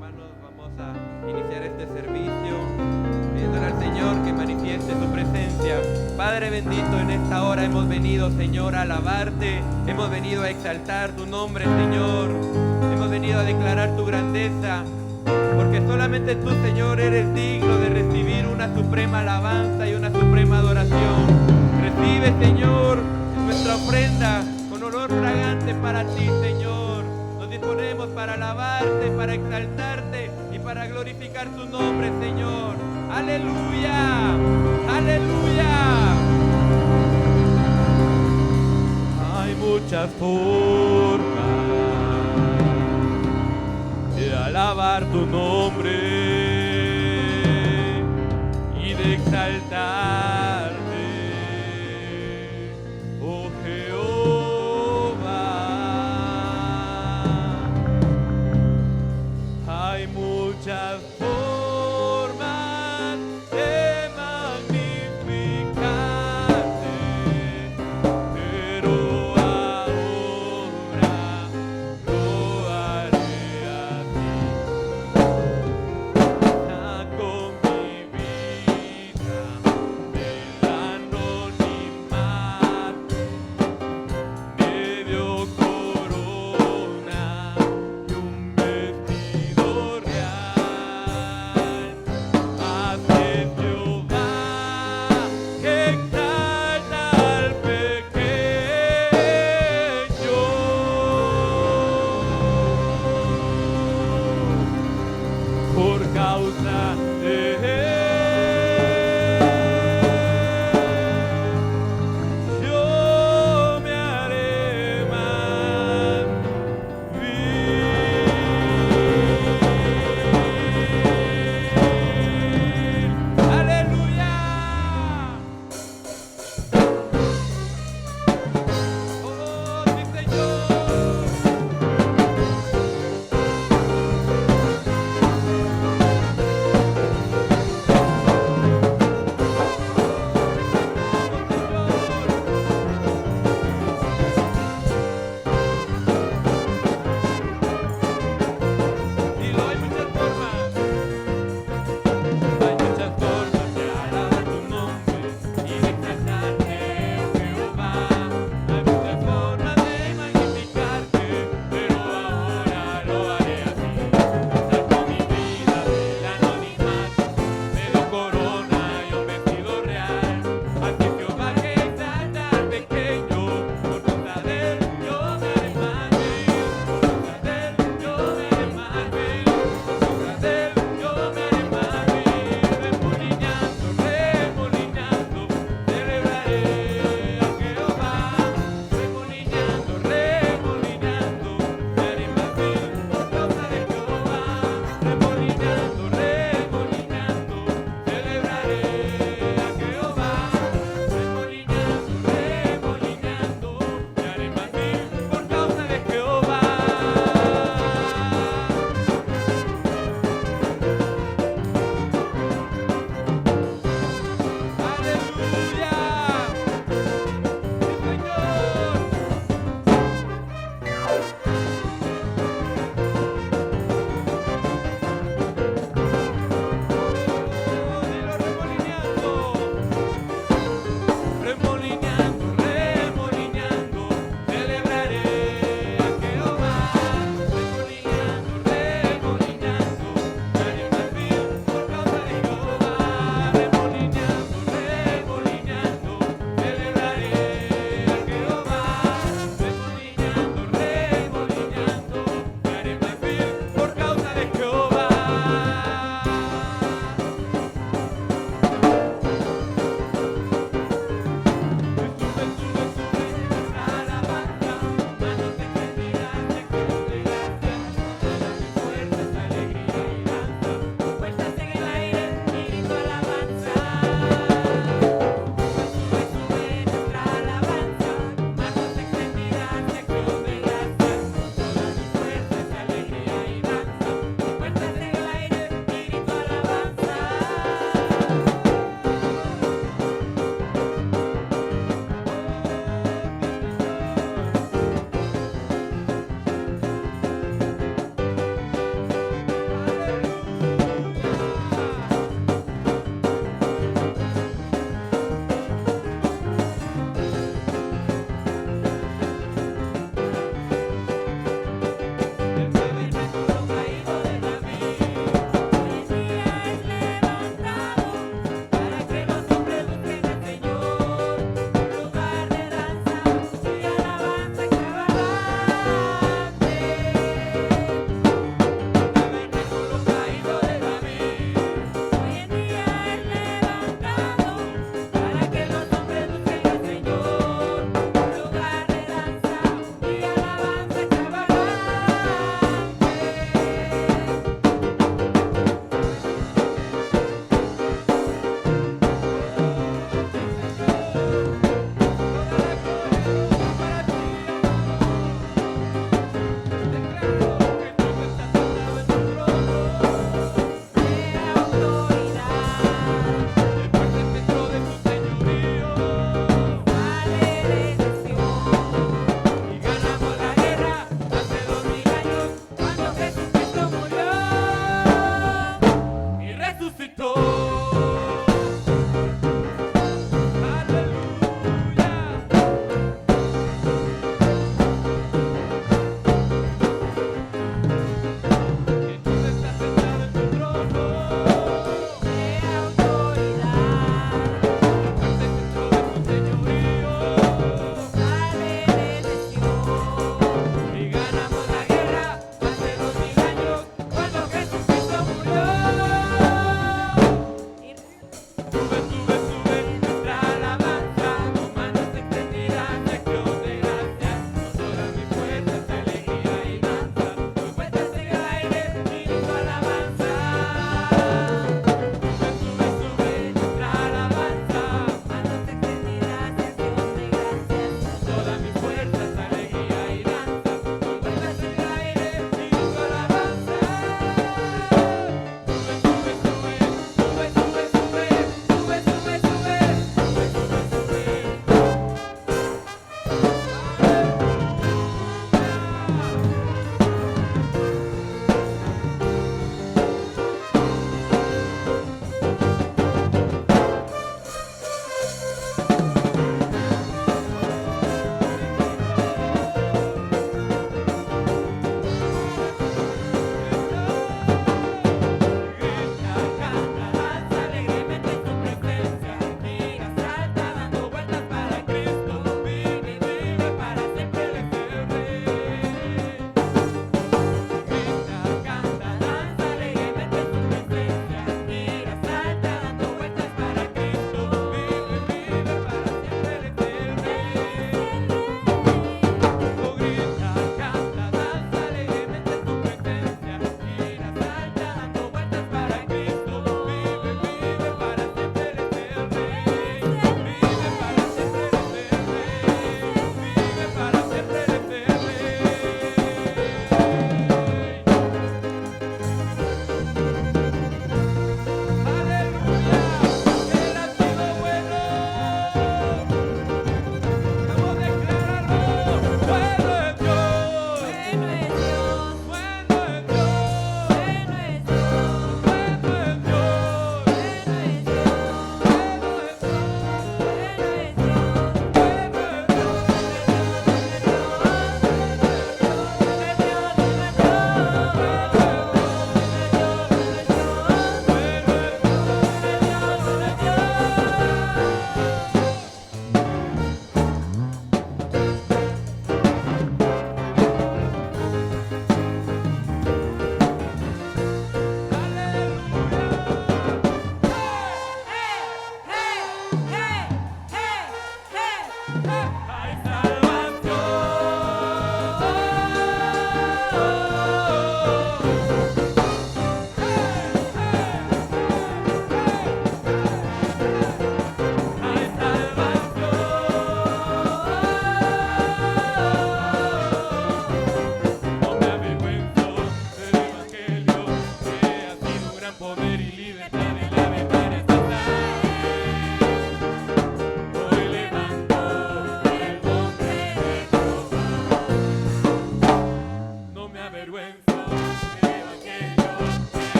hermanos, vamos a iniciar este servicio pidiéndole al Señor que manifieste su presencia. Padre bendito, en esta hora hemos venido, Señor, a alabarte, hemos venido a exaltar tu nombre, Señor, hemos venido a declarar tu grandeza, porque solamente tú, Señor, eres digno de recibir una suprema alabanza y una suprema adoración. Recibe, Señor, nuestra ofrenda con olor fragante para ti, Señor. Nos disponemos para alabarte, para exaltarte y para glorificar tu nombre, Señor. ¡Aleluya! ¡Aleluya! Hay muchas formas de alabar tu nombre y de exaltarte, oh Jehová. Hay muchas formas de magnificarte, pero ahora lo haré así. Con mi vida me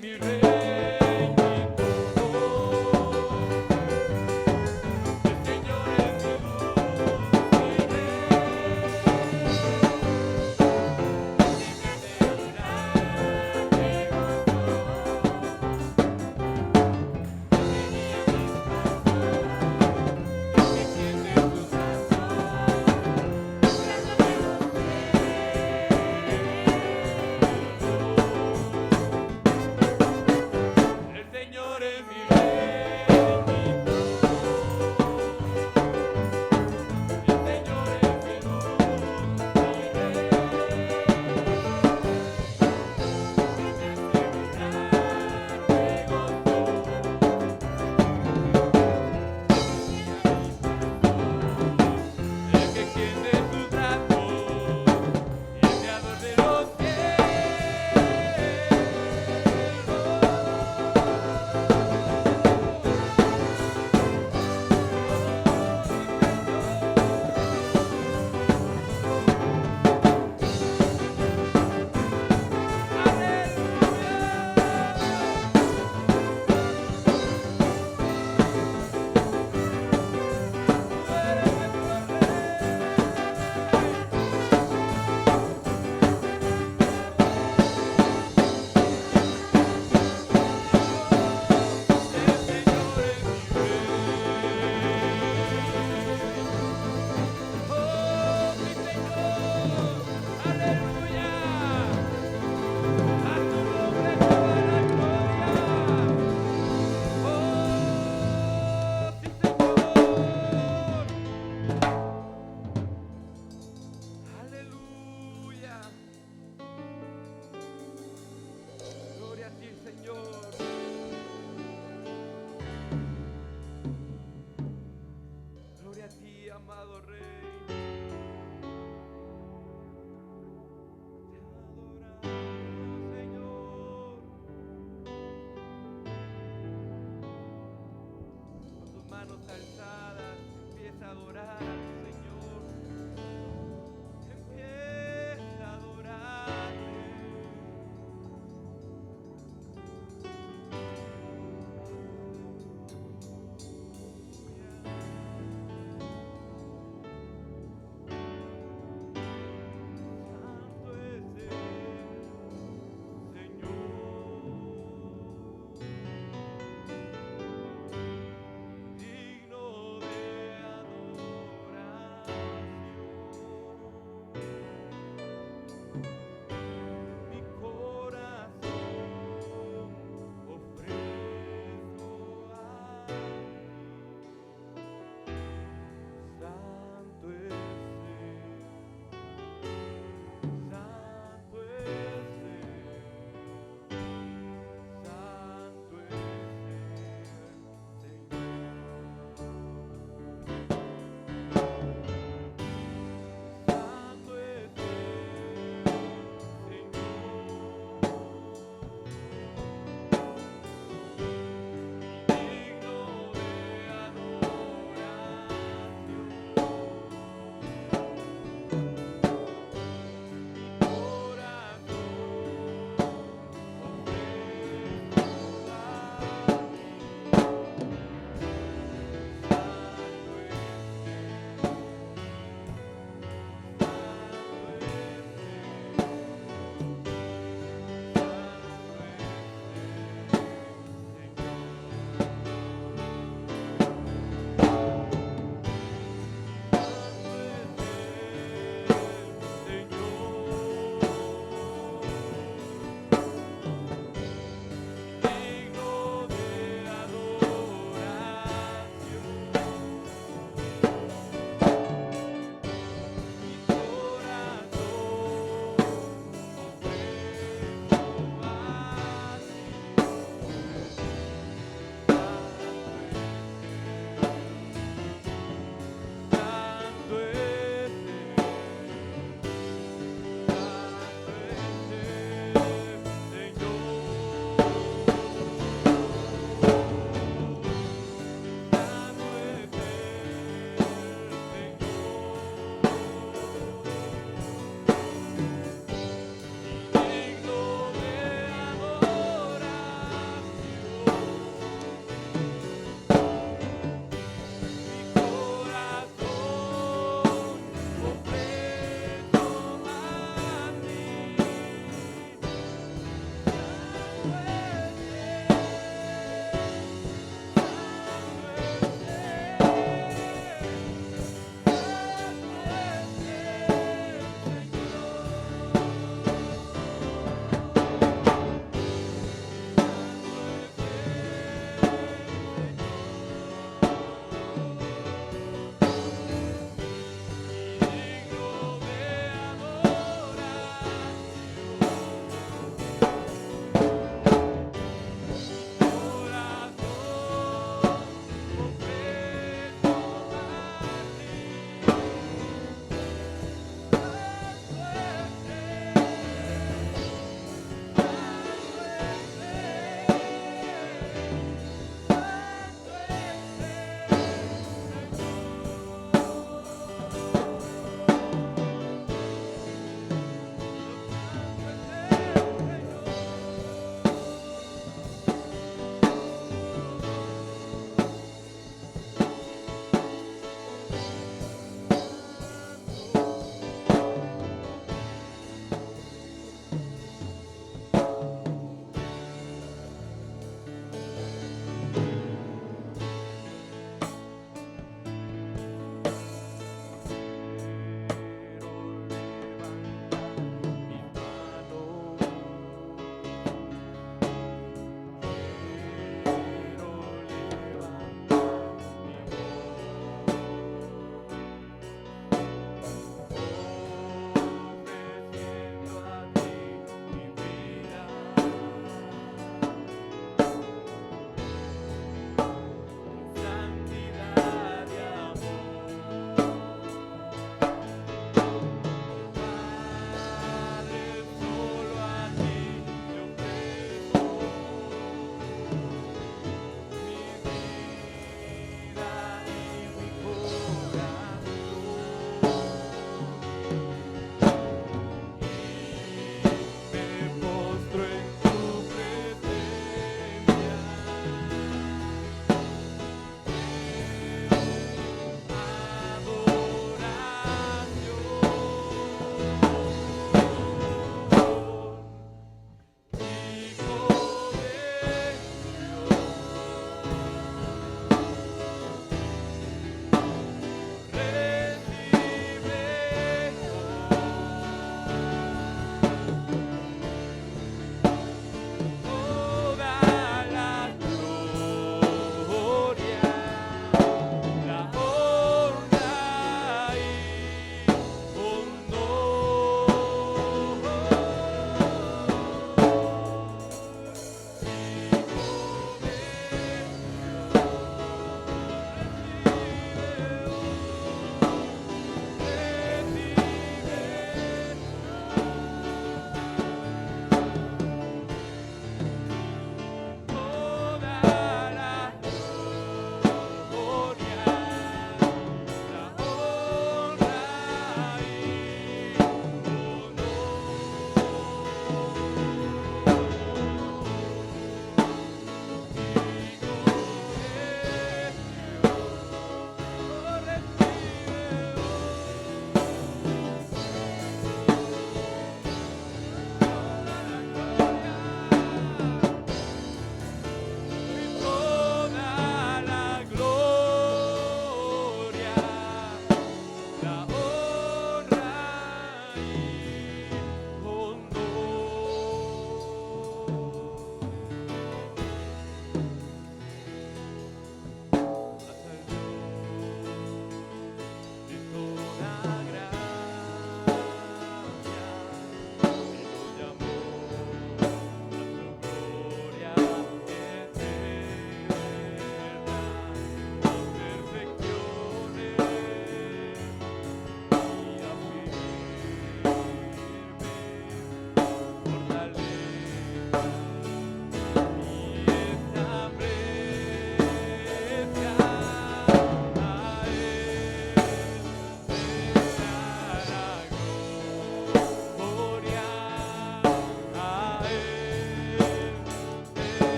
mi rey, mi todo. El Señor es mi luz, mi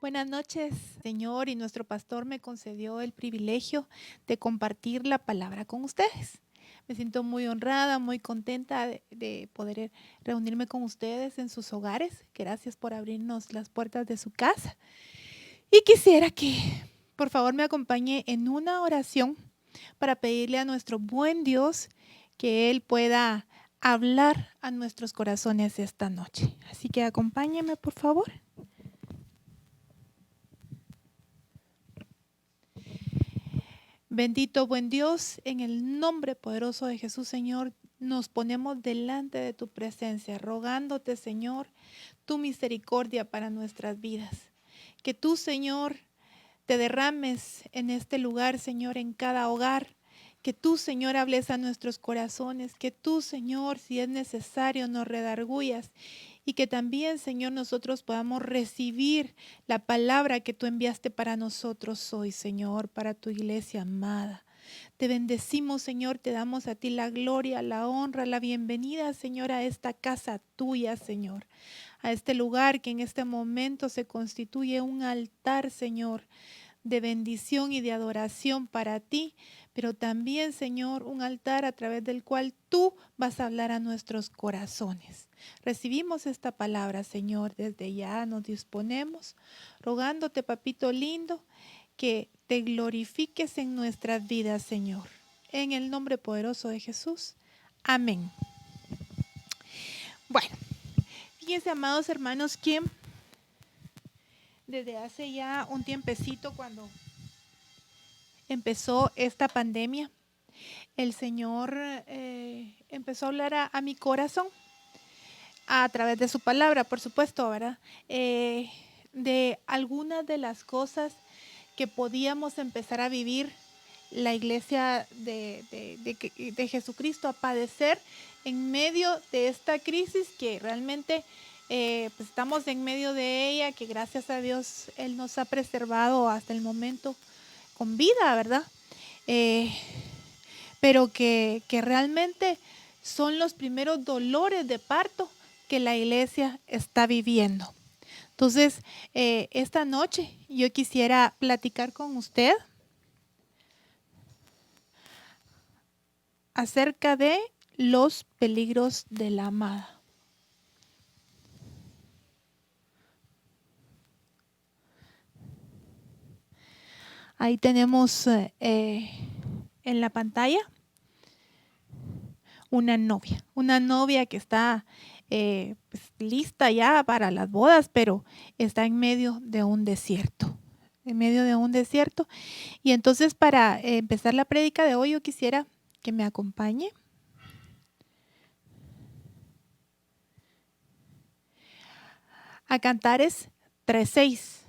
Buenas noches, Señor, y nuestro pastor me concedió el privilegio de compartir la palabra con ustedes. Me siento muy honrada, muy contenta de poder reunirme con ustedes en sus hogares. Gracias por abrirnos las puertas de su casa. Y quisiera que, por favor, me acompañe en una oración para pedirle a nuestro buen Dios que Él pueda hablar a nuestros corazones esta noche. Así que acompáñeme, por favor. Bendito buen Dios, en el nombre poderoso de Jesús, Señor, nos ponemos delante de tu presencia, rogándote, Señor, tu misericordia para nuestras vidas. Que tú, Señor, te derrames en este lugar, Señor, en cada hogar. Que tú, Señor, hables a nuestros corazones. Que tú, Señor, si es necesario, nos redarguyas. Y que también, Señor, nosotros podamos recibir la palabra que tú enviaste para nosotros hoy, Señor, para tu iglesia amada. Te bendecimos, Señor, te damos a ti la gloria, la honra, la bienvenida, Señor, a esta casa tuya, Señor, a este lugar que en este momento se constituye un altar, Señor, de bendición y de adoración para ti, pero también, Señor, un altar a través del cual tú vas a hablar a nuestros corazones. Recibimos esta palabra, Señor, desde ya nos disponemos, rogándote, papito lindo, que te glorifiques en nuestras vidas, Señor. En el nombre poderoso de Jesús. Amén. Bueno, fíjense, amados hermanos, que desde hace ya un tiempecito, cuando empezó esta pandemia, el Señor empezó a hablar a mi corazón a través de su palabra, por supuesto, ¿verdad? De algunas de las cosas que podíamos empezar a vivir la iglesia de Jesucristo, a padecer en medio de esta crisis que realmente pues estamos en medio de ella, que gracias a Dios Él nos ha preservado hasta el momento con vida, ¿verdad? Pero que realmente son los primeros dolores de parto que la iglesia está viviendo. Entonces, esta noche yo quisiera platicar con usted acerca de los peligros de la amada. Ahí tenemos en la pantalla una novia que está pues, lista ya para las bodas, pero está en medio de un desierto. En medio de un desierto. Y entonces, para empezar la prédica de hoy, yo quisiera que me acompañe a Cantares 3:6.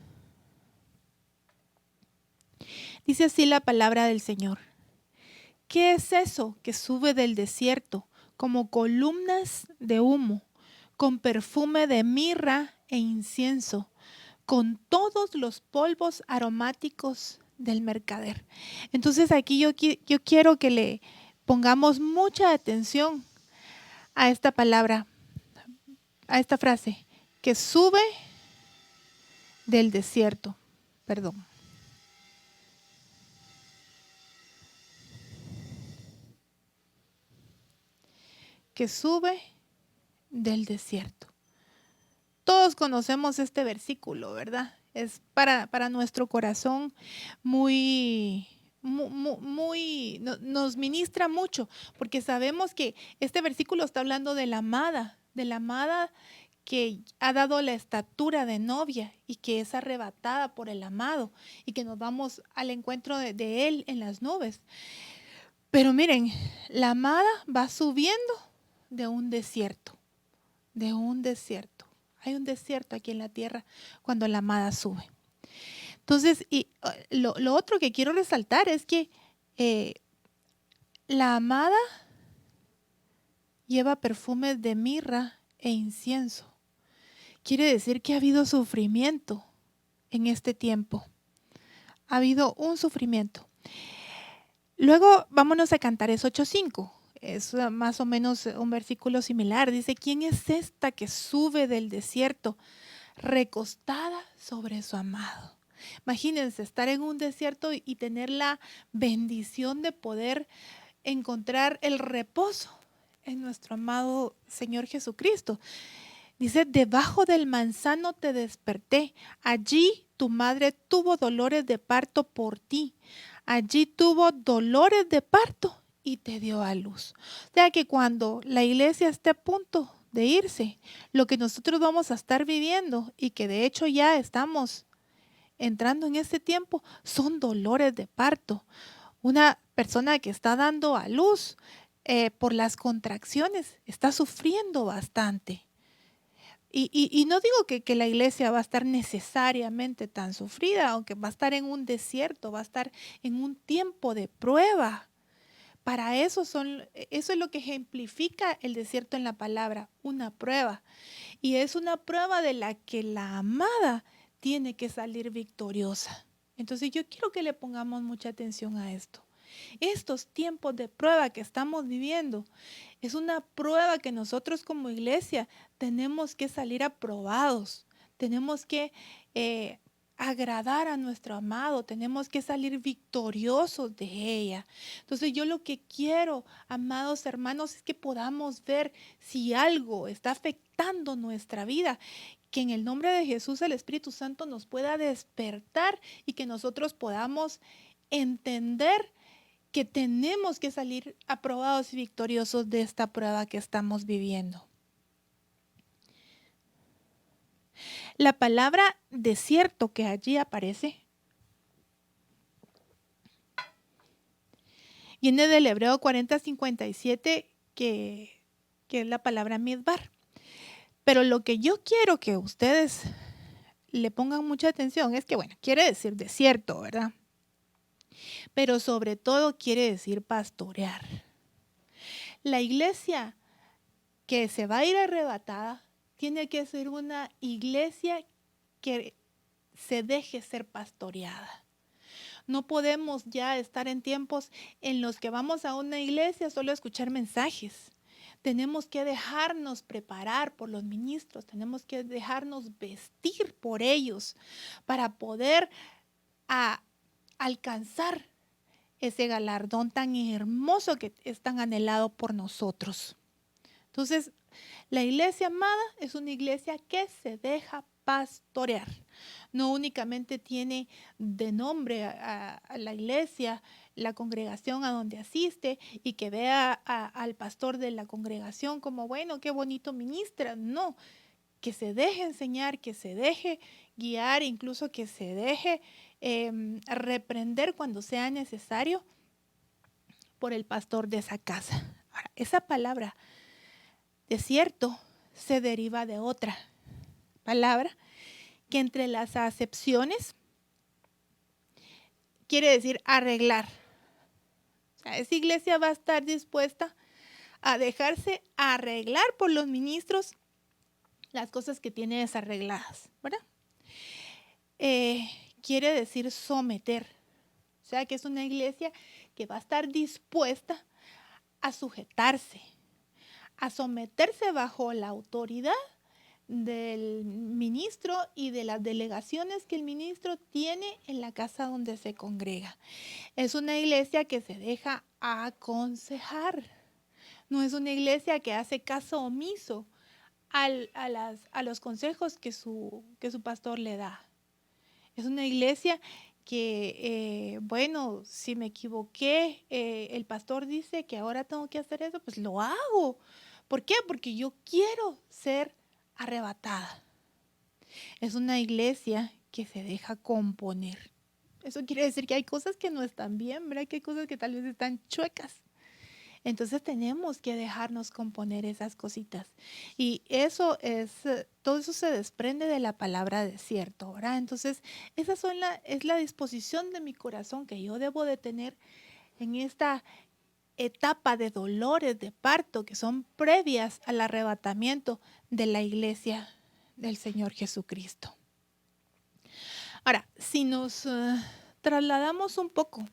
Dice así la palabra del Señor. ¿Qué es eso que sube del desierto como columnas de humo, con perfume de mirra e incienso, con todos los polvos aromáticos del mercader? Entonces aquí yo quiero que le pongamos mucha atención a esta palabra, a esta frase, que sube del desierto. Perdón. Que sube del desierto. Todos conocemos este versículo, ¿verdad? Es para nuestro corazón muy, nos ministra mucho, porque sabemos que este versículo está hablando de la amada que ha dado la estatura de novia y que es arrebatada por el amado y que nos vamos al encuentro de él en las nubes. Pero miren, la amada va subiendo de un desierto, de un desierto. Hay un desierto aquí en la tierra cuando la amada sube. Entonces, y lo otro que quiero resaltar es que la amada lleva perfumes de mirra e incienso. Quiere decir que ha habido sufrimiento en este tiempo. Ha habido un sufrimiento. Luego vámonos a Cantares 8:5. Es más o menos un versículo similar. Dice, ¿quién es esta que sube del desierto recostada sobre su amado. Imagínense estar en un desierto y tener la bendición de poder encontrar el reposo en nuestro amado Señor Jesucristo. Dice, debajo del manzano te desperté. Allí tu madre tuvo dolores de parto por ti. Allí tuvo dolores de parto y te dio a luz. O sea que cuando la iglesia esté a punto de irse, lo que nosotros vamos a estar viviendo y que de hecho ya estamos entrando en este tiempo son dolores de parto. Una persona que está dando a luz por las contracciones está sufriendo bastante. Y no digo que la iglesia va a estar necesariamente tan sufrida, aunque va a estar en un desierto, va a estar en un tiempo de prueba. Para eso eso es lo que ejemplifica el desierto en la palabra, una prueba. Y es una prueba de la que la amada tiene que salir victoriosa. Entonces yo quiero que le pongamos mucha atención a esto. Estos tiempos de prueba que estamos viviendo es una prueba que nosotros como iglesia tenemos que salir aprobados, tenemos que agradar a nuestro amado, tenemos que salir victoriosos de ella. Entonces yo lo que quiero, amados hermanos, es que podamos ver si algo está afectando nuestra vida, que en el nombre de Jesús el Espíritu Santo nos pueda despertar y que nosotros podamos entender que tenemos que salir aprobados y victoriosos de esta prueba que estamos viviendo. La palabra desierto que allí aparece viene del hebreo 40:57, que es la palabra midbar. Pero lo que yo quiero que ustedes le pongan mucha atención es que, bueno, quiere decir desierto, ¿verdad? Pero sobre todo quiere decir pastorear. La iglesia que se va a ir arrebatada tiene que ser una iglesia que se deje ser pastoreada. No podemos ya estar en tiempos en los que vamos a una iglesia solo a escuchar mensajes. Tenemos que dejarnos preparar por los ministros, tenemos que dejarnos vestir por ellos para poder alcanzar ese galardón tan hermoso que es tan anhelado por nosotros. Entonces, la iglesia amada es una iglesia que se deja pastorear. No únicamente tiene de nombre a la iglesia, la congregación a donde asiste y que vea al pastor de la congregación como, bueno, qué bonito ministra. No, que se deje enseñar, que se deje guiar, incluso que se deje reprender cuando sea necesario por el pastor de esa casa. Ahora, esa palabra desierto se deriva de otra palabra que entre las acepciones quiere decir arreglar. O sea, esa iglesia va a estar dispuesta a dejarse arreglar por los ministros las cosas que tiene desarregladas, ¿verdad? Quiere decir someter. O sea, que es una iglesia que va a estar dispuesta a sujetarse, a someterse bajo la autoridad del ministro y de las delegaciones que el ministro tiene en la casa donde se congrega. Es una iglesia que se deja aconsejar. No es una iglesia que hace caso omiso a los consejos que su pastor le da. Es una iglesia que, bueno, si me equivoqué, el pastor dice que ahora tengo que hacer eso, pues lo hago. ¿Por qué? Porque yo quiero ser arrebatada. Es una iglesia que se deja componer. Eso quiere decir que hay cosas que no están bien, ¿verdad? Que hay cosas que tal vez están chuecas. Entonces tenemos que dejarnos componer esas cositas. Y eso todo eso se desprende de la palabra desierto, ¿verdad? Entonces, esa es la disposición de mi corazón que yo debo de tener en esta etapa de dolores de parto que son previas al arrebatamiento de la iglesia del Señor Jesucristo. Ahora, si nos trasladamos un poco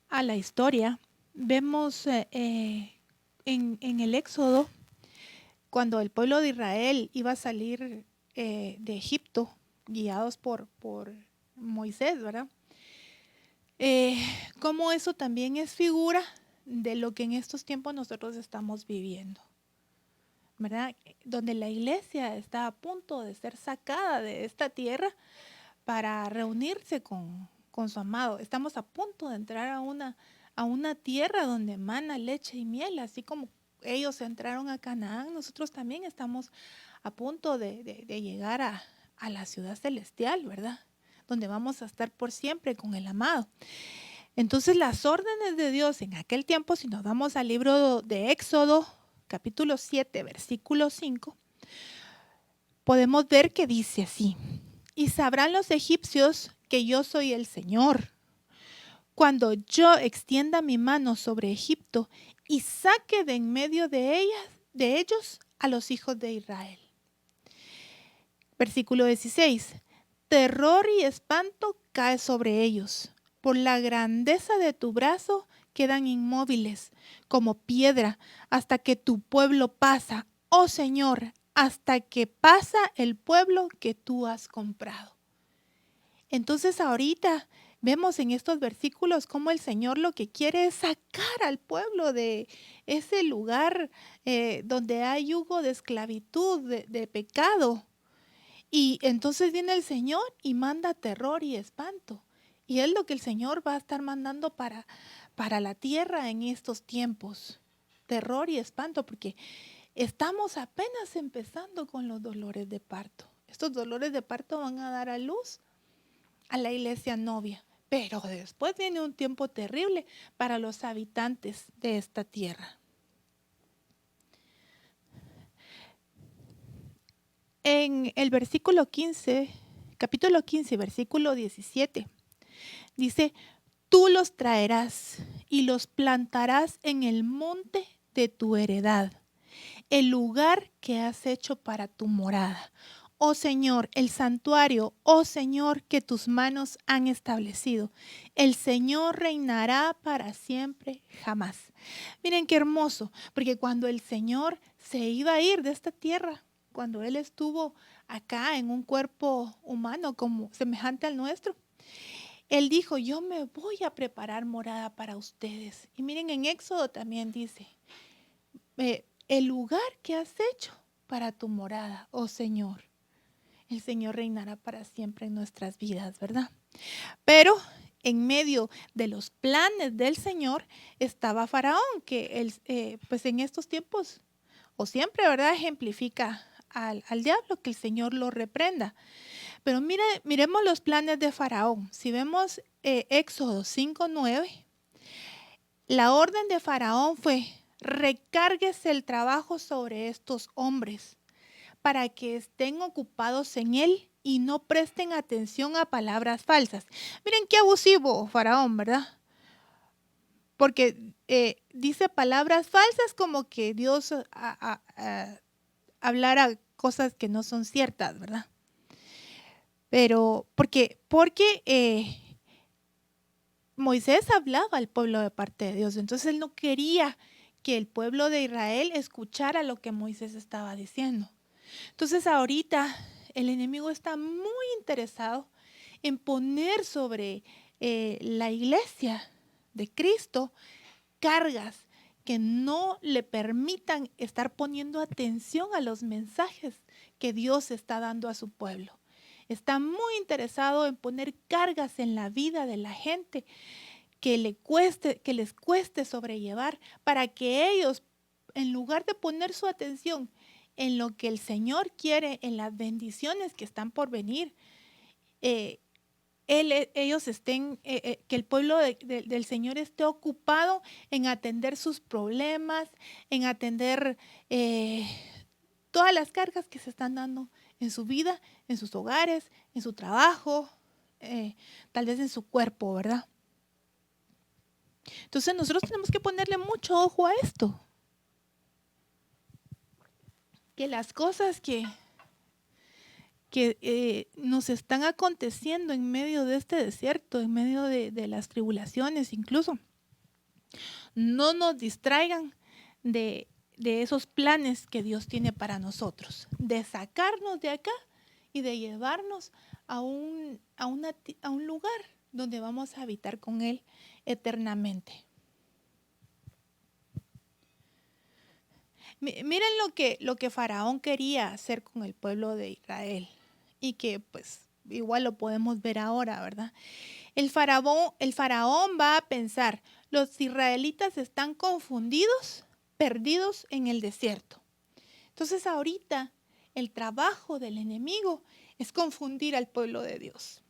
a la historia, vemos en el Éxodo, cuando el pueblo de Israel iba a salir de Egipto, guiados por Moisés, ¿verdad? Cómo eso también es figura de lo que en estos tiempos nosotros estamos viviendo, ¿verdad? Donde la iglesia está a punto de ser sacada de esta tierra para reunirse con su amado. Estamos a punto de entrar a una tierra donde emana leche y miel, así como ellos entraron a Canaán, nosotros también estamos a punto de llegar a la ciudad celestial, ¿verdad? Donde vamos a estar por siempre con el amado. Entonces las órdenes de Dios en aquel tiempo, si nos vamos al libro de Éxodo, capítulo 7, versículo 5, podemos ver que dice así: y sabrán los egipcios que yo soy el Señor, cuando yo extienda mi mano sobre Egipto y saque de en medio de ellos a los hijos de Israel. Versículo 16. Terror y espanto cae sobre ellos. Por la grandeza de tu brazo quedan inmóviles como piedra hasta que tu pueblo pasa, oh Señor, hasta que pasa el pueblo que tú has comprado. Entonces ahorita vemos en estos versículos cómo el Señor lo que quiere es sacar al pueblo de ese lugar donde hay yugo de esclavitud, de pecado. Y entonces viene el Señor y manda terror y espanto. Y es lo que el Señor va a estar mandando para la tierra en estos tiempos. Terror y espanto, porque estamos apenas empezando con los dolores de parto. Estos dolores de parto van a dar a luz a la iglesia novia. Pero después viene un tiempo terrible para los habitantes de esta tierra. En el versículo 15, capítulo 15, versículo 17, dice: tú los traerás y los plantarás en el monte de tu heredad, el lugar que has hecho para tu morada. Oh Señor, el santuario, oh Señor, que tus manos han establecido. El Señor reinará para siempre, jamás. Miren qué hermoso, porque cuando el Señor se iba a ir de esta tierra, cuando Él estuvo acá en un cuerpo humano como semejante al nuestro, Él dijo: yo me voy a preparar morada para ustedes. Y miren, en Éxodo también dice: el lugar que has hecho para tu morada, oh Señor. El Señor reinará para siempre en nuestras vidas, ¿verdad? Pero en medio de los planes del Señor estaba Faraón, que él, pues en estos tiempos, o siempre, ¿verdad?, ejemplifica al diablo, que el Señor lo reprenda. Pero miremos los planes de Faraón. Si vemos Éxodo 5:9, la orden de Faraón fue: recárguese el trabajo sobre estos hombres para que estén ocupados en él y no presten atención a palabras falsas. Miren qué abusivo Faraón, ¿verdad? Porque dice palabras falsas como que Dios hablara cosas que no son ciertas, ¿verdad? Pero porque Moisés hablaba al pueblo de parte de Dios, entonces él no quería que el pueblo de Israel escuchara lo que Moisés estaba diciendo. Entonces ahorita el enemigo está muy interesado en poner sobre la iglesia de Cristo cargas que no le permitan estar poniendo atención a los mensajes que Dios está dando a su pueblo. Está muy interesado en poner cargas en la vida de la gente que les cueste sobrellevar, para que ellos, en lugar de poner su atención en lo que el Señor quiere, en las bendiciones que están por venir, ellos estén, que el pueblo del Señor esté ocupado en atender sus problemas, en atender todas las cargas que se están dando en su vida, en sus hogares, en su trabajo, tal vez en su cuerpo, ¿verdad? Entonces nosotros tenemos que ponerle mucho ojo a esto. Que las cosas que nos están aconteciendo en medio de este desierto, en medio de las tribulaciones incluso, no nos distraigan de esos planes que Dios tiene para nosotros, de sacarnos de acá y de llevarnos a un lugar donde vamos a habitar con Él eternamente. Miren lo que Faraón quería hacer con el pueblo de Israel y que pues igual lo podemos ver ahora, ¿verdad? El faraón va a pensar, los israelitas están confundidos, perdidos en el desierto. Entonces ahorita el trabajo del enemigo es confundir al pueblo de Dios,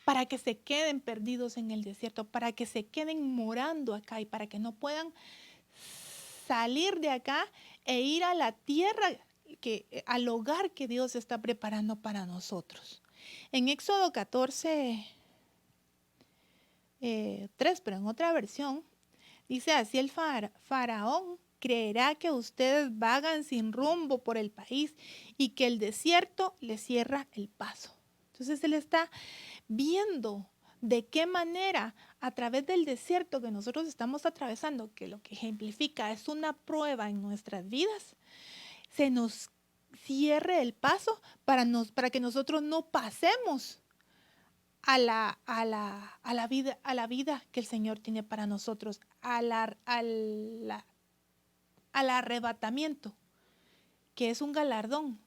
para que se queden perdidos en el desierto, para que se queden morando acá y para que no puedan salir de acá e ir a la tierra, al hogar que Dios está preparando para nosotros. En Éxodo 14, 3, pero en otra versión, dice así: el faraón creerá que ustedes vagan sin rumbo por el país y que el desierto les cierra el paso. Entonces él está viendo de qué manera a través del desierto que nosotros estamos atravesando, que lo que ejemplifica es una prueba en nuestras vidas, se nos cierre el paso para que nosotros no pasemos a la vida que el Señor tiene para nosotros, al arrebatamiento, que es un galardón.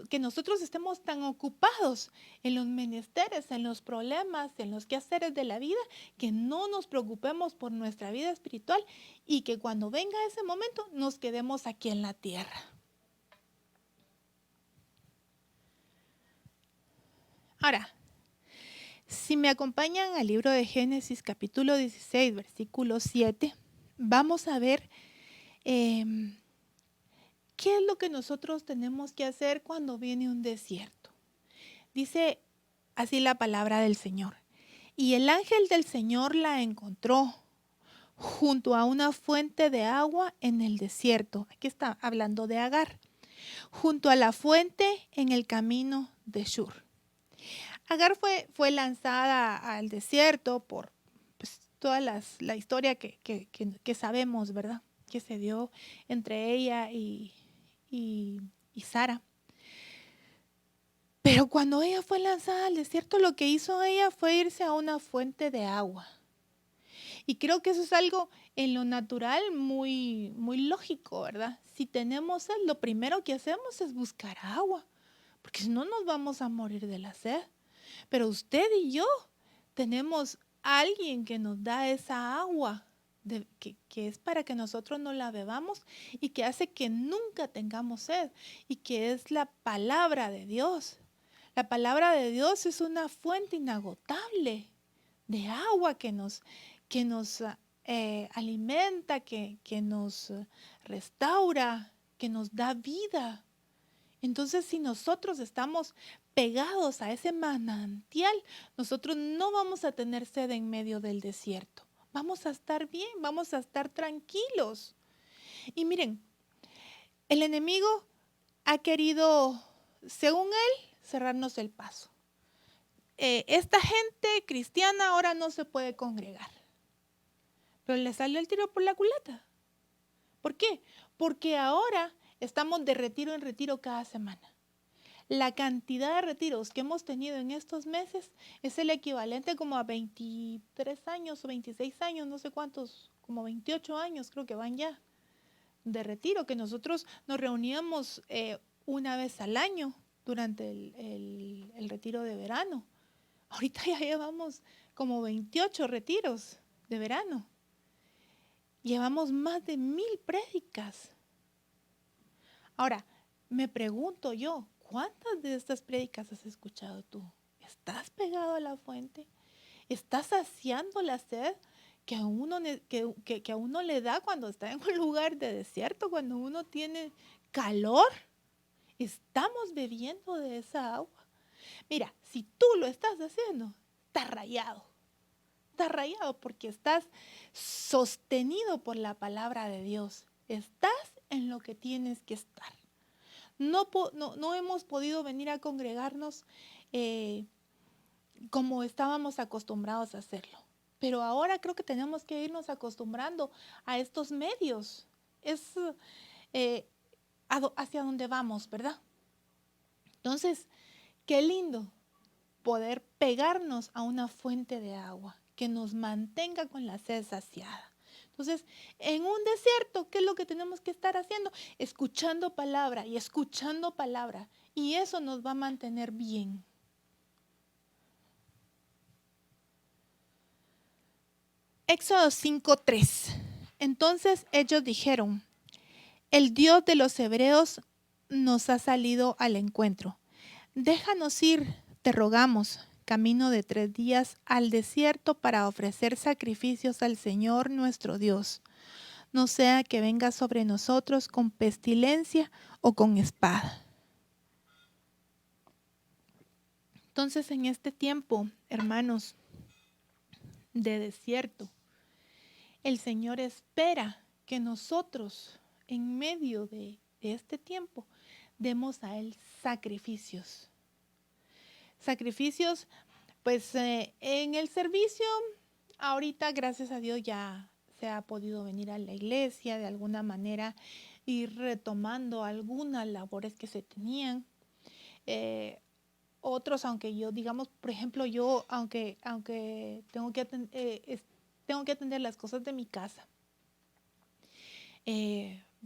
Que nosotros estemos tan ocupados en los menesteres, en los problemas, en los quehaceres de la vida, que no nos preocupemos por nuestra vida espiritual y que cuando venga ese momento nos quedemos aquí en la tierra. Ahora, si me acompañan al libro de Génesis capítulo 16, versículo 7, vamos a ver ¿qué es lo que nosotros tenemos que hacer cuando viene un desierto? Dice así la palabra del Señor. Y el ángel del Señor la encontró junto a una fuente de agua en el desierto. Aquí está hablando de Agar. Junto a la fuente en el camino de Shur. Agar fue lanzada al desierto por pues, toda la historia que sabemos, ¿verdad? Que se dio entre ella y Sara. Pero cuando ella fue lanzada al desierto, lo que hizo ella fue irse a una fuente de agua. Y creo que eso es algo en lo natural muy, muy lógico, ¿verdad? Si tenemos sed, lo primero que hacemos es buscar agua, porque si no nos vamos a morir de la sed. Pero usted y yo tenemos a alguien que nos da esa agua, que es para que nosotros no la bebamos y que hace que nunca tengamos sed, y que es la palabra de Dios. La palabra de Dios es una fuente inagotable de agua que nos alimenta, que nos restaura, que nos da vida. Entonces, si nosotros estamos pegados a ese manantial, nosotros no vamos a tener sed en medio del desierto. Vamos a estar bien, vamos a estar tranquilos. Y miren, el enemigo ha querido, según él, cerrarnos el paso. Esta gente cristiana ahora no se puede congregar. Pero le salió el tiro por la culata. ¿Por qué? Porque ahora estamos de retiro en retiro cada semana. La cantidad de retiros que hemos tenido en estos meses es el equivalente como a 23 años o 26 años, no sé cuántos, como 28 años creo que van ya de retiro, que nosotros nos reuníamos una vez al año durante el retiro de verano. Ahorita ya llevamos como 28 retiros de verano. Llevamos más de 1000 prédicas. Ahora, me pregunto yo, ¿cuántas de estas prédicas has escuchado tú? ¿Estás pegado a la fuente? ¿Estás saciando la sed que a uno le da cuando está en un lugar de desierto, cuando uno tiene calor? ¿Estamos bebiendo de esa agua? Mira, si tú lo estás haciendo, estás rayado. Estás rayado porque estás sostenido por la palabra de Dios. Estás en lo que tienes que estar. No hemos podido venir a congregarnos como estábamos acostumbrados a hacerlo. Pero ahora creo que tenemos que irnos acostumbrando a estos medios. Es hacia donde vamos, ¿verdad? Entonces, qué lindo poder pegarnos a una fuente de agua que nos mantenga con la sed saciada. Entonces, en un desierto, ¿qué es lo que tenemos que estar haciendo? Escuchando palabra y escuchando palabra. Y eso nos va a mantener bien. Éxodo 5:3. Entonces ellos dijeron, el Dios de los hebreos nos ha salido al encuentro. Déjanos ir, te rogamos, camino de 3 días al desierto para ofrecer sacrificios al Señor nuestro Dios. No sea que venga sobre nosotros con pestilencia o con espada. Entonces, en este tiempo, hermanos, de desierto, el Señor espera que nosotros, en medio de este tiempo, demos a Él sacrificios. Sacrificios, pues en el servicio, ahorita, gracias a Dios, ya se ha podido venir a la iglesia de alguna manera y retomando algunas labores que se tenían. Otros, aunque yo, digamos, por ejemplo, yo, aunque tengo que atender las cosas de mi casa,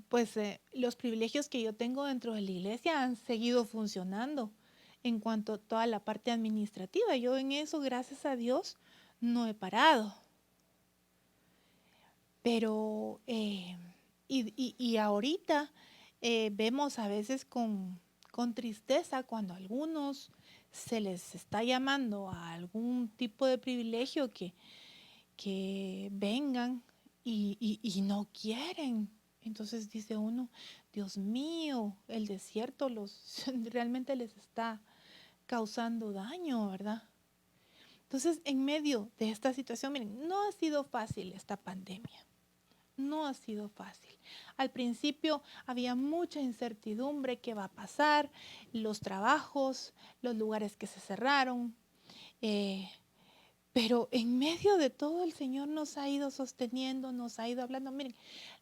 pues los privilegios que yo tengo dentro de la iglesia han seguido funcionando en cuanto a toda la parte administrativa. Yo en eso, gracias a Dios, no he parado. Pero, y ahorita vemos a veces con tristeza cuando a algunos se les está llamando a algún tipo de privilegio que vengan y no quieren. Entonces dice uno, Dios mío, el desierto realmente les está causando daño, ¿verdad? Entonces, en medio de esta situación, miren, no ha sido fácil esta pandemia. No ha sido fácil. Al principio había mucha incertidumbre, qué va a pasar, los trabajos, los lugares que se cerraron, pero en medio de todo el Señor nos ha ido sosteniendo, nos ha ido hablando. Miren,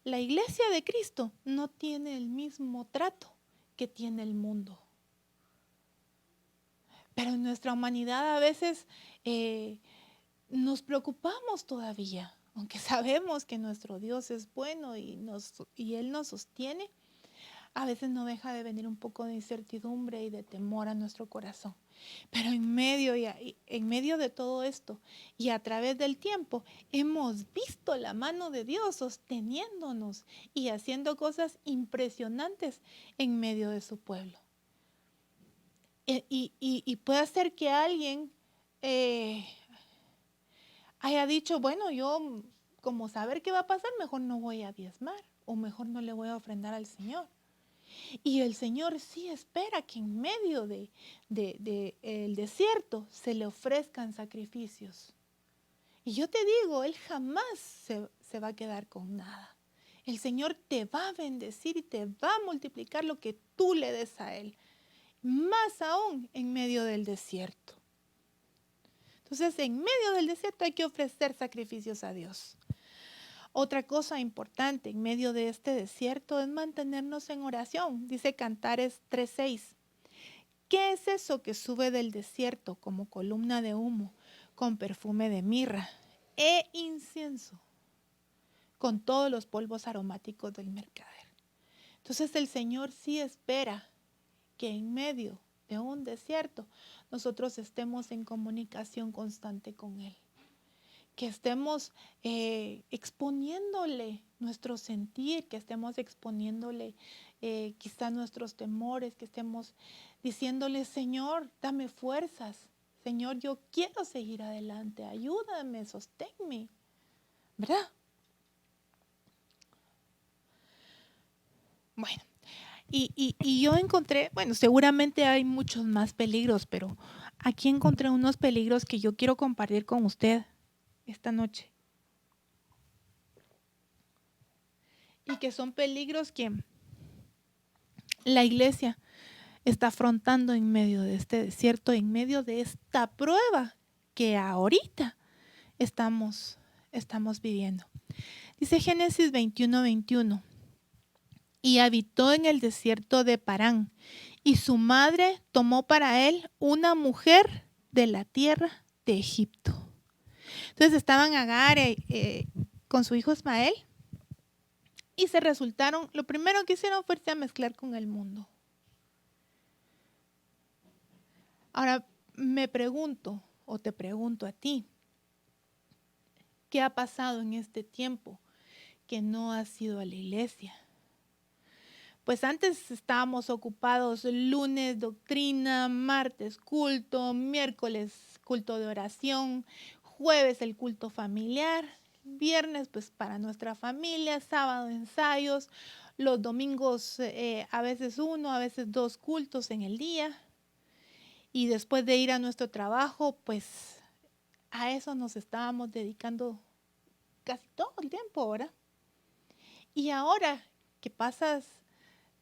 la iglesia de Cristo no tiene el mismo trato que tiene el mundo. Pero en nuestra humanidad a veces nos preocupamos todavía. Aunque sabemos que nuestro Dios es bueno y Él nos sostiene, a veces no deja de venir un poco de incertidumbre y de temor a nuestro corazón. Pero en medio de todo esto y a través del tiempo, hemos visto la mano de Dios sosteniéndonos y haciendo cosas impresionantes en medio de su pueblo. Y puede ser que alguien haya dicho, bueno, yo como saber qué va a pasar, mejor no voy a diezmar o mejor no le voy a ofrendar al Señor. Y el Señor sí espera que en medio el desierto se le ofrezcan sacrificios. Y yo te digo, Él jamás se va a quedar con nada. El Señor te va a bendecir y te va a multiplicar lo que tú le des a Él. Más aún en medio del desierto. Entonces, en medio del desierto hay que ofrecer sacrificios a Dios. Otra cosa importante en medio de este desierto es mantenernos en oración. Dice Cantares 3:6. ¿Qué es eso que sube del desierto como columna de humo, con perfume de mirra e incienso, con todos los polvos aromáticos del mercader? Entonces el Señor sí espera que en medio de un desierto nosotros estemos en comunicación constante con Él. Que estemos exponiéndole nuestro sentir, que estemos exponiéndole quizá nuestros temores, que estemos diciéndole, Señor, dame fuerzas. Señor, yo quiero seguir adelante, ayúdame, sosténme, ¿verdad? Bueno, y yo encontré, bueno, seguramente hay muchos más peligros, pero aquí encontré unos peligros que yo quiero compartir con usted esta noche. Y que son peligros que la iglesia está afrontando en medio de este desierto, en medio de esta prueba que ahorita estamos viviendo. Dice Génesis 21:21. Y habitó en el desierto de Parán, y su madre tomó para él una mujer de la tierra de Egipto. Entonces estaban Agar con su hijo Ismael y lo primero que hicieron fue irse a mezclar con el mundo. Ahora me pregunto, o te pregunto a ti, ¿qué ha pasado en este tiempo que no has ido a la iglesia? Pues antes estábamos ocupados lunes doctrina, martes culto, miércoles culto de oración, jueves el culto familiar, viernes pues para nuestra familia, sábado ensayos, los domingos a veces 1, a veces 2 cultos en el día. Y después de ir a nuestro trabajo, pues a eso nos estábamos dedicando casi todo el tiempo ahora. Y ahora que pasas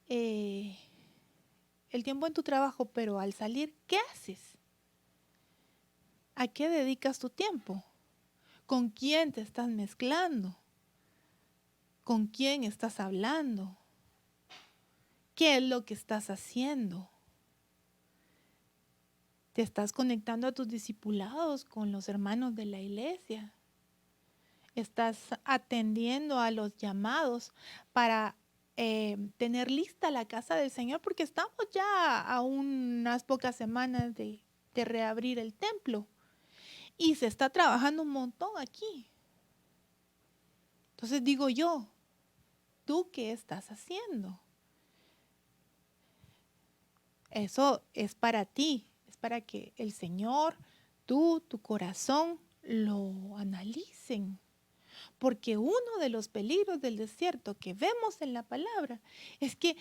el tiempo en tu trabajo, pero al salir, ¿qué haces? ¿A qué dedicas tu tiempo? ¿Con quién te estás mezclando? ¿Con quién estás hablando? ¿Qué es lo que estás haciendo? ¿Te estás conectando a tus discipulados con los hermanos de la iglesia? ¿Estás atendiendo a los llamados para tener lista la casa del Señor? Porque estamos ya a unas pocas semanas de reabrir el templo y se está trabajando un montón aquí. Entonces digo yo, ¿tú qué estás haciendo? Eso es para ti, es para que el Señor, tu corazón lo analicen. Porque uno de los peligros del desierto que vemos en la palabra es que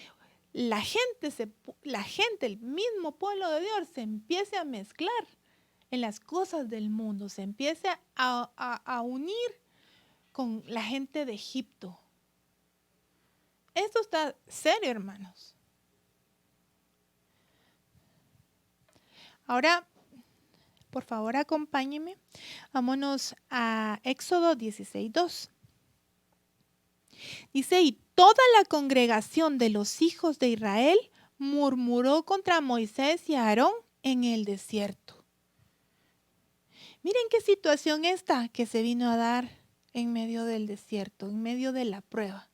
la gente, el mismo pueblo de Dios se empiece a mezclar en las cosas del mundo, se empiece a unir con la gente de Egipto. Esto está serio, hermanos. Ahora, por favor, acompáñenme. Vámonos a Éxodo 16:2. Dice, y toda la congregación de los hijos de Israel murmuró contra Moisés y Aarón en el desierto. Miren qué situación esta que se vino a dar en medio del desierto, en medio de la prueba.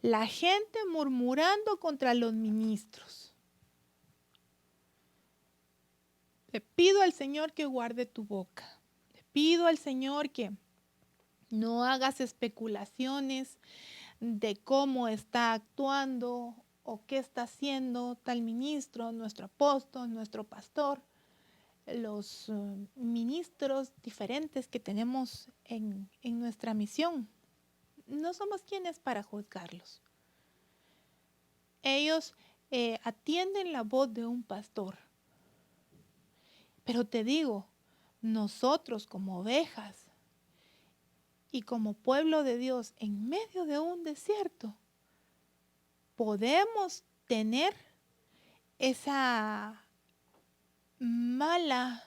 La gente murmurando contra los ministros. Le pido al Señor que guarde tu boca. Le pido al Señor que no hagas especulaciones de cómo está actuando o qué está haciendo tal ministro, nuestro apóstol, nuestro pastor, los ministros diferentes que tenemos en nuestra misión. No somos quienes para juzgarlos. Ellos atienden la voz de un pastor. Pero te digo, nosotros como ovejas y como pueblo de Dios en medio de un desierto, podemos tener esa mala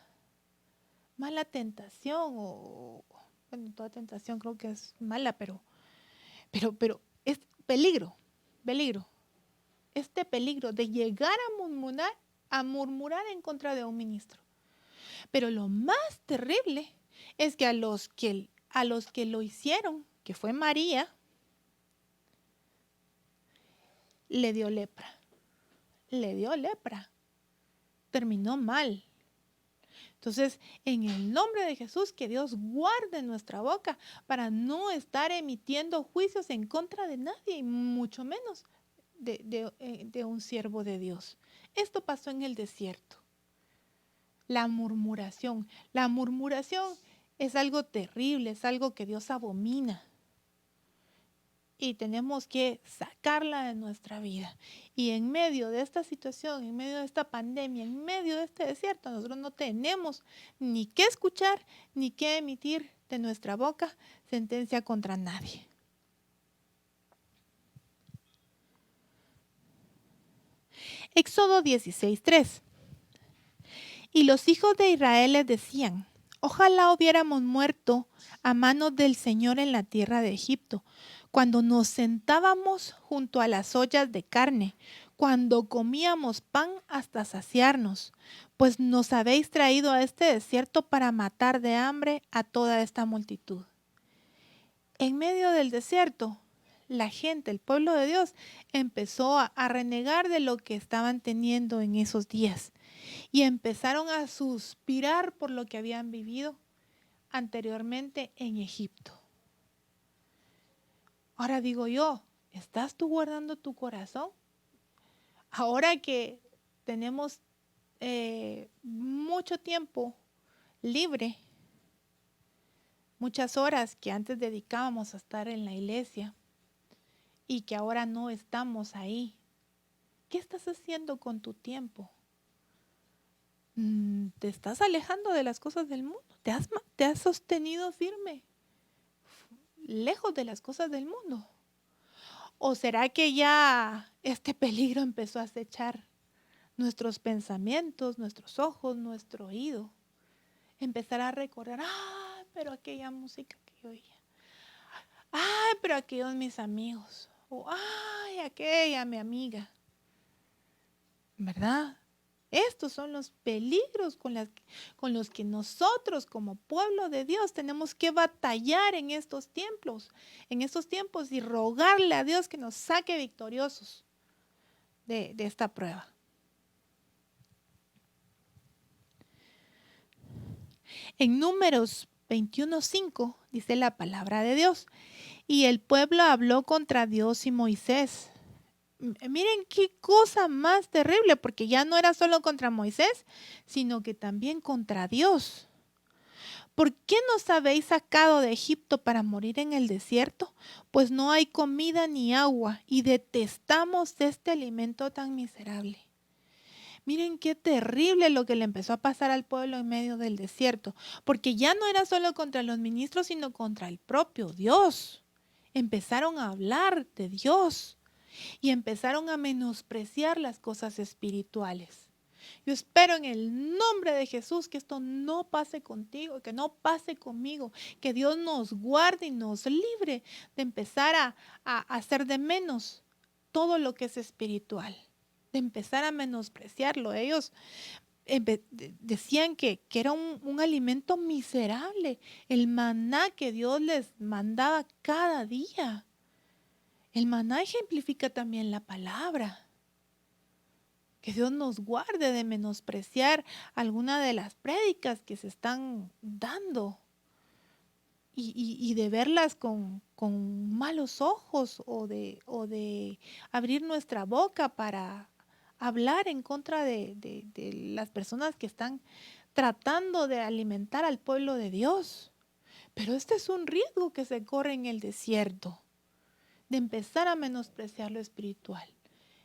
tentación, o bueno, toda tentación creo que es mala, pero es peligro. Este peligro de llegar a murmurar en contra de un ministro. Pero lo más terrible es que a los que lo hicieron, que fue María, le dio lepra. Terminó mal. Entonces, en el nombre de Jesús, que Dios guarde nuestra boca para no estar emitiendo juicios en contra de nadie, y mucho menos de un siervo de Dios. Esto pasó en el desierto. La murmuración es algo terrible, es algo que Dios abomina. Y tenemos que sacarla de nuestra vida. Y en medio de esta situación, en medio de esta pandemia, en medio de este desierto, nosotros no tenemos ni que escuchar, ni que emitir de nuestra boca sentencia contra nadie. Éxodo 16:3. Y los hijos de Israel les decían, ojalá hubiéramos muerto a manos del Señor en la tierra de Egipto, cuando nos sentábamos junto a las ollas de carne, cuando comíamos pan hasta saciarnos, pues nos habéis traído a este desierto para matar de hambre a toda esta multitud. En medio del desierto, la gente, el pueblo de Dios, empezó a renegar de lo que estaban teniendo en esos días y empezaron a suspirar por lo que habían vivido anteriormente en Egipto. Ahora digo yo, ¿estás tú guardando tu corazón? Ahora que tenemos mucho tiempo libre, muchas horas que antes dedicábamos a estar en la iglesia y que ahora no estamos ahí, ¿qué estás haciendo con tu tiempo? ¿Te estás alejando de las cosas del mundo? ¿Te has sostenido firme lejos de las cosas del mundo? ¿O será que ya este peligro empezó a acechar nuestros pensamientos, nuestros ojos, nuestro oído? Empezar a recordar, pero aquella música que yo oía. Pero aquellos mis amigos. O, aquella mi amiga. ¿Verdad? Estos son los peligros con los que nosotros como pueblo de Dios tenemos que batallar en estos tiempos y rogarle a Dios que nos saque victoriosos de esta prueba. En Números 21:5 dice la palabra de Dios: y el pueblo habló contra Dios y Moisés. Miren qué cosa más terrible, porque ya no era solo contra Moisés, sino que también contra Dios. ¿Por qué nos habéis sacado de Egipto para morir en el desierto? Pues no hay comida ni agua y detestamos este alimento tan miserable. Miren qué terrible lo que le empezó a pasar al pueblo en medio del desierto, porque ya no era solo contra los ministros, sino contra el propio Dios. Empezaron a hablar de Dios y empezaron a menospreciar las cosas espirituales. Yo espero en el nombre de Jesús que esto no pase contigo, que no pase conmigo, que Dios nos guarde y nos libre de empezar a hacer de menos todo lo que es espiritual, de empezar a menospreciarlo. Ellos decían que era un alimento miserable, el maná que Dios les mandaba cada día. El maná ejemplifica también la palabra. Que Dios nos guarde de menospreciar alguna de las prédicas que se están dando y de verlas con malos ojos o de abrir nuestra boca para hablar en contra de las personas que están tratando de alimentar al pueblo de Dios. Pero este es un riesgo que se corre en el desierto, de empezar a menospreciar lo espiritual.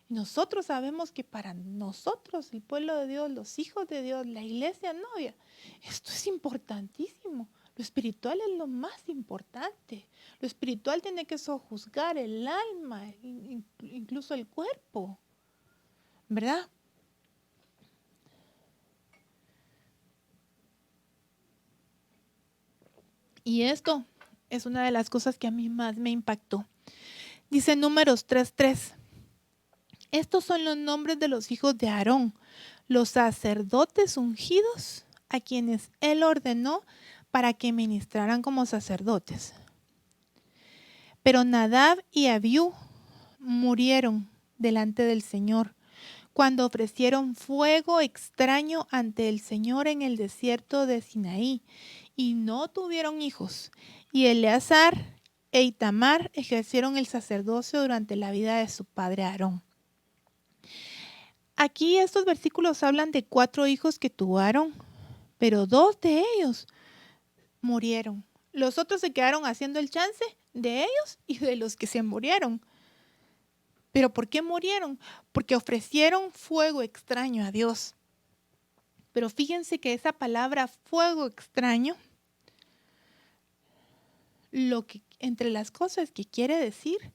Y nosotros sabemos que para nosotros, el pueblo de Dios, los hijos de Dios, la iglesia novia, esto es importantísimo. Lo espiritual es lo más importante. Lo espiritual tiene que sojuzgar el alma, incluso el cuerpo, ¿verdad? Y esto es una de las cosas que a mí más me impactó. Dice Números 3:3. Estos son los nombres de los hijos de Aarón, los sacerdotes ungidos, a quienes él ordenó para que ministraran como sacerdotes. Pero Nadab y Abiú murieron delante del Señor cuando ofrecieron fuego extraño ante el Señor en el desierto de Sinaí, y no tuvieron hijos. Y Eleazar e Itamar ejercieron el sacerdocio durante la vida de su padre Aarón. Aquí estos versículos hablan de 4 hijos que tuvo Aarón, pero 2 de ellos murieron. Los otros se quedaron haciendo el chance de ellos y de los que se murieron. ¿Pero por qué murieron? Porque ofrecieron fuego extraño a Dios. Pero fíjense que esa palabra fuego extraño, lo que entre las cosas que quiere decir,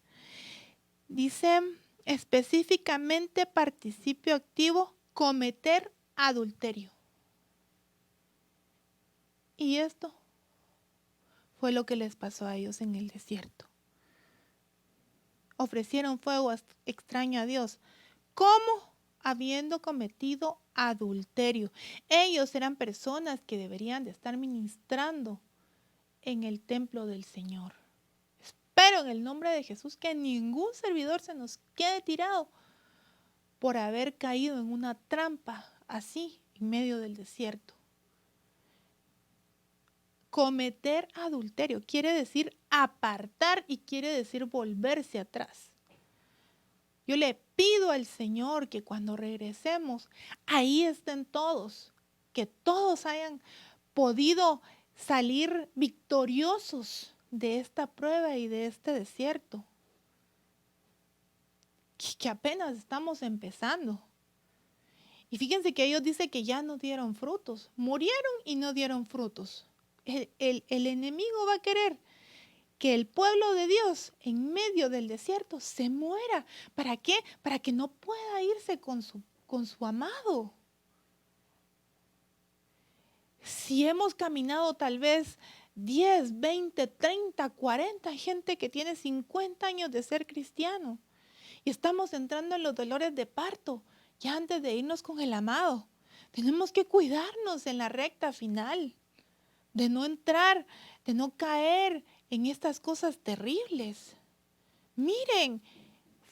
dice específicamente participio activo, cometer adulterio. Y esto fue lo que les pasó a ellos en el desierto. Ofrecieron fuego extraño a Dios, ¿Cómo? Habiendo cometido adulterio. Ellos eran personas que deberían de estar ministrando en el templo del Señor. Espero en el nombre de Jesús que ningún servidor se nos quede tirado por haber caído en una trampa así en medio del desierto. Cometer adulterio quiere decir apartar y quiere decir volverse atrás. Yo le pido al Señor que cuando regresemos, ahí estén todos, que todos hayan podido salir victoriosos de esta prueba y de este desierto, que apenas estamos empezando. Y fíjense que ellos dicen que ya no dieron frutos, murieron y no dieron frutos. El enemigo va a querer que el pueblo de Dios en medio del desierto se muera. ¿Para qué? Para que no pueda irse con su amado. Si hemos caminado tal vez 10, 20, 30, 40, hay gente que tiene 50 años de ser cristiano y estamos entrando en los dolores de parto ya antes de irnos con el amado. Tenemos que cuidarnos en la recta final, de no entrar, de no caer en estas cosas terribles. Miren,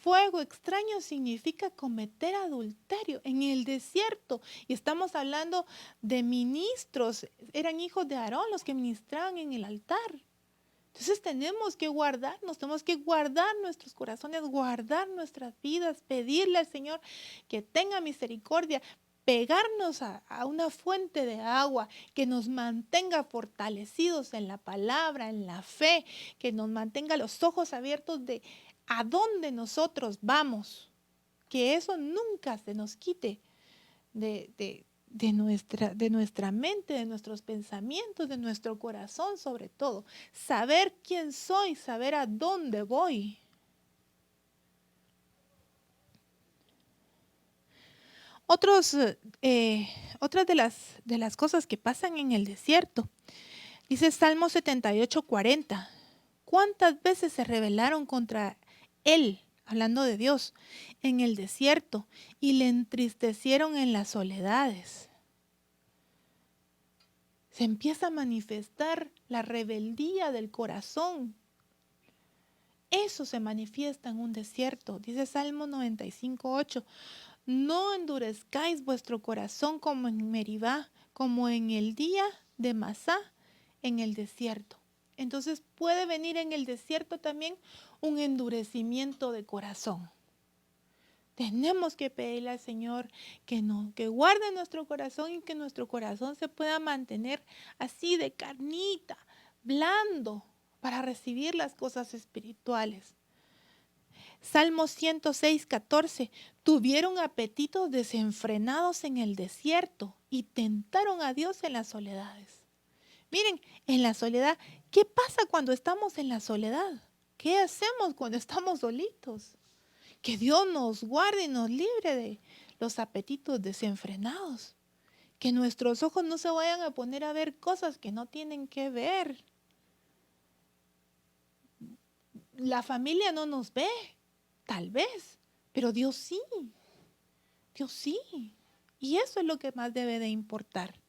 fuego extraño significa cometer adulterio en el desierto. Y estamos hablando de ministros, eran hijos de Aarón los que ministraban en el altar. Entonces tenemos que guardarnos, tenemos que guardar nuestros corazones, guardar nuestras vidas, pedirle al Señor que tenga misericordia, pegarnos a una fuente de agua que nos mantenga fortalecidos en la palabra, en la fe, que nos mantenga los ojos abiertos de a dónde nosotros vamos, que eso nunca se nos quite de nuestra mente, de nuestros pensamientos, de nuestro corazón sobre todo. Saber quién soy, saber a dónde voy. Otras de las cosas que pasan en el desierto. Dice Salmo 78:40. ¿Cuántas veces se rebelaron contra él, hablando de Dios, en el desierto y le entristecieron en las soledades? Se empieza a manifestar la rebeldía del corazón. Eso se manifiesta en un desierto. Dice Salmo 95:8. No endurezcáis vuestro corazón como en Meribá, como en el día de Masá, en el desierto. Entonces puede venir en el desierto también un endurecimiento de corazón. Tenemos que pedirle al Señor que guarde nuestro corazón y que nuestro corazón se pueda mantener así de carnita, blando, para recibir las cosas espirituales. Salmo 106:14. Tuvieron apetitos desenfrenados en el desierto y tentaron a Dios en las soledades. Miren, en la soledad, ¿qué pasa cuando estamos en la soledad? ¿Qué hacemos cuando estamos solitos? Que Dios nos guarde y nos libre de los apetitos desenfrenados. Que nuestros ojos no se vayan a poner a ver cosas que no tienen que ver. La familia no nos ve, tal vez, pero Dios sí. Dios sí. Y eso es lo que más debe de importar.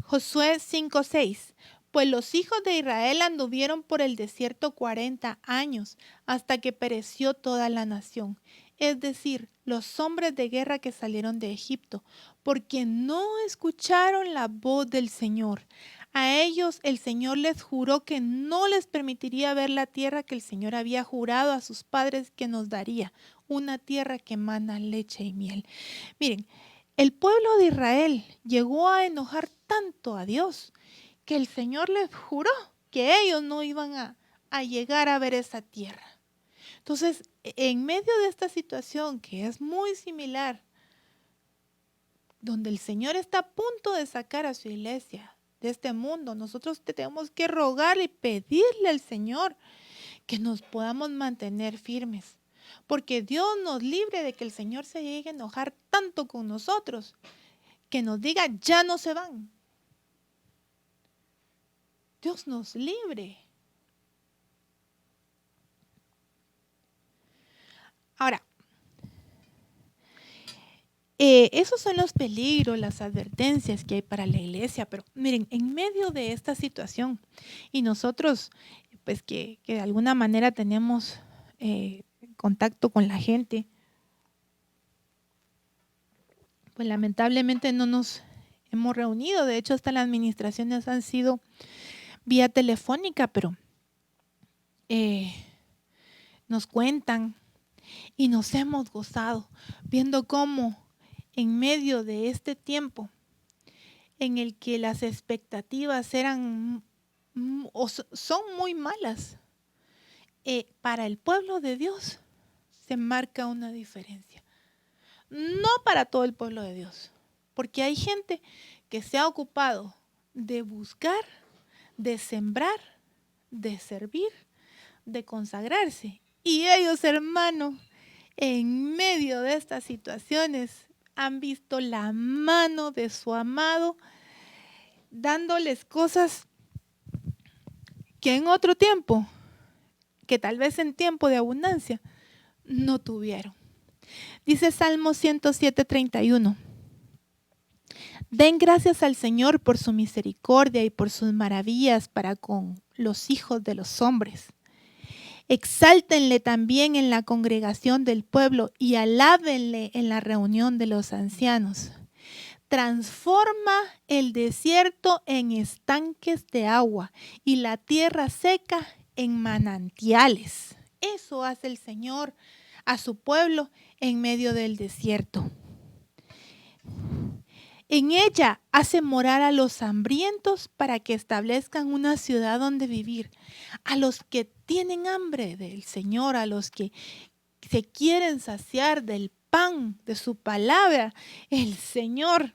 Josué 5:6. Pues los hijos de Israel anduvieron por el desierto 40 años, hasta que pereció toda la nación, es decir, los hombres de guerra que salieron de Egipto, porque no escucharon la voz del Señor. A ellos el Señor les juró que no les permitiría ver la tierra que el Señor había jurado a sus padres que nos daría, una tierra que emana leche y miel. Miren, el pueblo de Israel llegó a enojar tanto a Dios que el Señor les juró que ellos no iban a llegar a ver esa tierra. Entonces, en medio de esta situación que es muy similar, donde el Señor está a punto de sacar a su iglesia de este mundo, nosotros tenemos que rogar y pedirle al Señor que nos podamos mantener firmes. Porque Dios nos libre de que el Señor se llegue a enojar tanto con nosotros, que nos diga, ya no se van. Dios nos libre. Ahora, esos son los peligros, las advertencias que hay para la iglesia, pero miren, en medio de esta situación y nosotros, pues que de alguna manera tenemos contacto con la gente, pues lamentablemente no nos hemos reunido. De hecho, hasta las administraciones han sido vía telefónica, pero nos cuentan y nos hemos gozado viendo cómo en medio de este tiempo en el que las expectativas eran son muy malas, para el pueblo de Dios se marca una diferencia. No para todo el pueblo de Dios, porque hay gente que se ha ocupado de buscar, de sembrar, de servir, de consagrarse. Y ellos, hermanos, en medio de estas situaciones han visto la mano de su amado dándoles cosas que en otro tiempo, que tal vez en tiempo de abundancia, no tuvieron. Dice Salmo 107:31. Den gracias al Señor por su misericordia y por sus maravillas para con los hijos de los hombres. Exáltenle también en la congregación del pueblo y alábenle en la reunión de los ancianos. Transforma el desierto en estanques de agua y la tierra seca en manantiales. Eso hace el Señor a su pueblo en medio del desierto. En ella hace morar a los hambrientos para que establezcan una ciudad donde vivir. A los que tienen hambre del Señor, a los que se quieren saciar del pan de su palabra, el Señor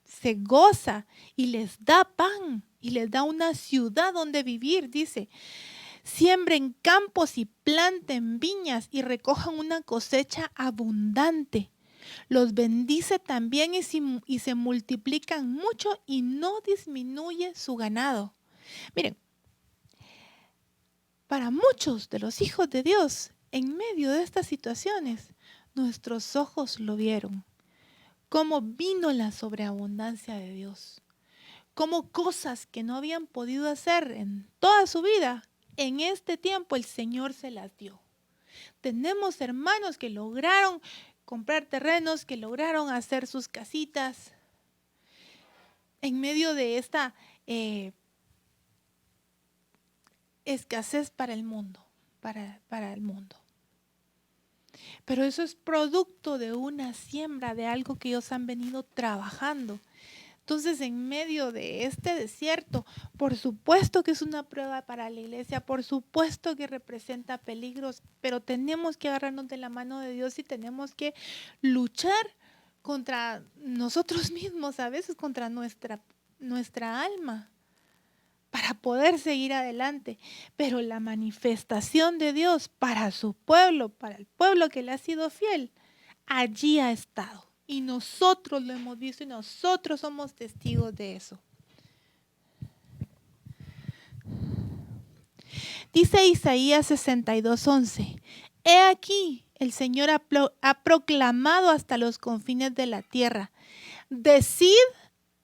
se goza y les da pan y les da una ciudad donde vivir, dice. Siembren campos y planten viñas y recojan una cosecha abundante. Los bendice también y se multiplican mucho y no disminuye su ganado. Miren, para muchos de los hijos de Dios, en medio de estas situaciones, nuestros ojos lo vieron. Cómo vino la sobreabundancia de Dios. Cómo cosas que no habían podido hacer en toda su vida, en este tiempo el Señor se las dio. Tenemos hermanos que lograron comprar terrenos, que lograron hacer sus casitas en medio de esta escasez para el mundo, para el mundo. Pero eso es producto de una siembra, de algo que ellos han venido trabajando. Entonces, en medio de este desierto, por supuesto que es una prueba para la iglesia, por supuesto que representa peligros, pero tenemos que agarrarnos de la mano de Dios y tenemos que luchar contra nosotros mismos, a veces contra nuestra alma, para poder seguir adelante. Pero la manifestación de Dios para su pueblo, para el pueblo que le ha sido fiel, allí ha estado. Y nosotros lo hemos visto y nosotros somos testigos de eso. Dice Isaías 62:11. He aquí, el Señor ha proclamado hasta los confines de la tierra. Decid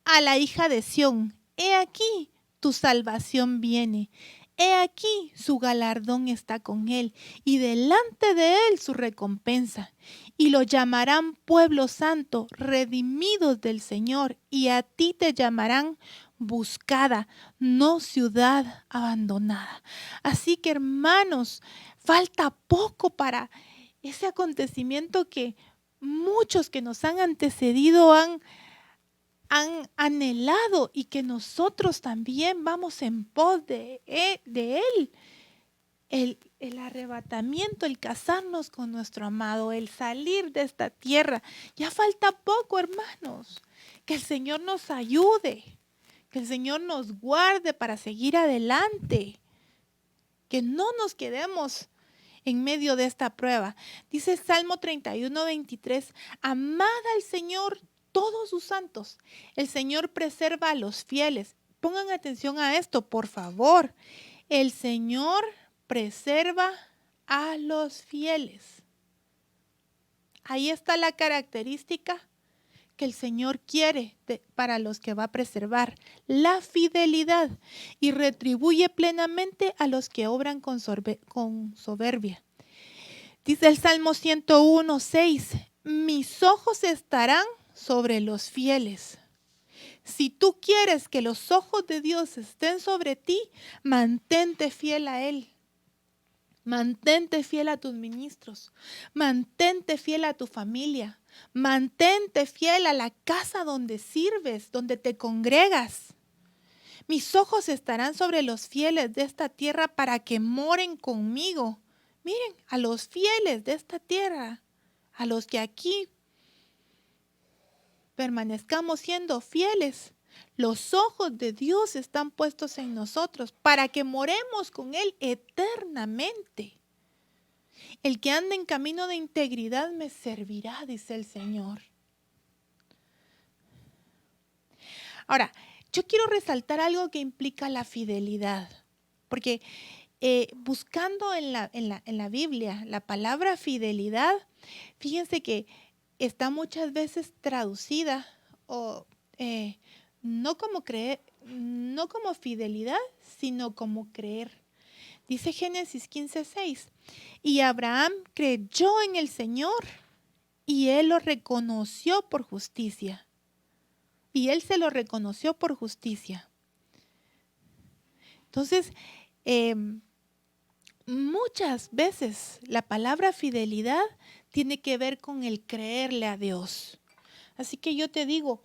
a la hija de Sión, he aquí, tu salvación viene. He aquí, su galardón está con él, y delante de él su recompensa. Y lo llamarán pueblo santo, redimidos del Señor, y a ti te llamarán buscada, no ciudad abandonada. Así que, hermanos, falta poco para ese acontecimiento que muchos que nos han antecedido han anhelado y que nosotros también vamos en pos de él. El arrebatamiento, el casarnos con nuestro amado, el salir de esta tierra. Ya falta poco, hermanos. Que el Señor nos ayude, que el Señor nos guarde para seguir adelante. Que no nos quedemos en medio de esta prueba. Dice Salmo 31:23, amad al Señor todos sus santos. El Señor preserva a los fieles. Pongan atención a esto, por favor. El Señor preserva a los fieles. ahí está la característica que el Señor quiere para los que va a preservar, la fidelidad, y retribuye plenamente a los que obran con soberbia. Dice el Salmo 101:6, mis ojos estarán sobre los fieles. Si tú quieres que los ojos de Dios estén sobre ti, mantente fiel a Él. Mantente fiel a tus ministros. Mantente fiel a tu familia. Mantente fiel a la casa donde sirves, donde te congregas. Mis ojos estarán sobre los fieles de esta tierra para que moren conmigo. Miren, a los fieles de esta tierra, a los que aquí permanezcamos siendo fieles. Los ojos de Dios están puestos en nosotros para que moremos con Él eternamente. El que anda en camino de integridad me servirá, dice el Señor. Ahora, yo quiero resaltar algo que implica la fidelidad, porque buscando en la Biblia la palabra fidelidad, fíjense que está muchas veces traducida no como creer, no como fidelidad, sino como creer. Dice Génesis 15:6, y Abraham creyó en el Señor y él lo reconoció por justicia. Y él se lo reconoció por justicia. Entonces, muchas veces la palabra fidelidad tiene que ver con el creerle a Dios. Así que yo te digo,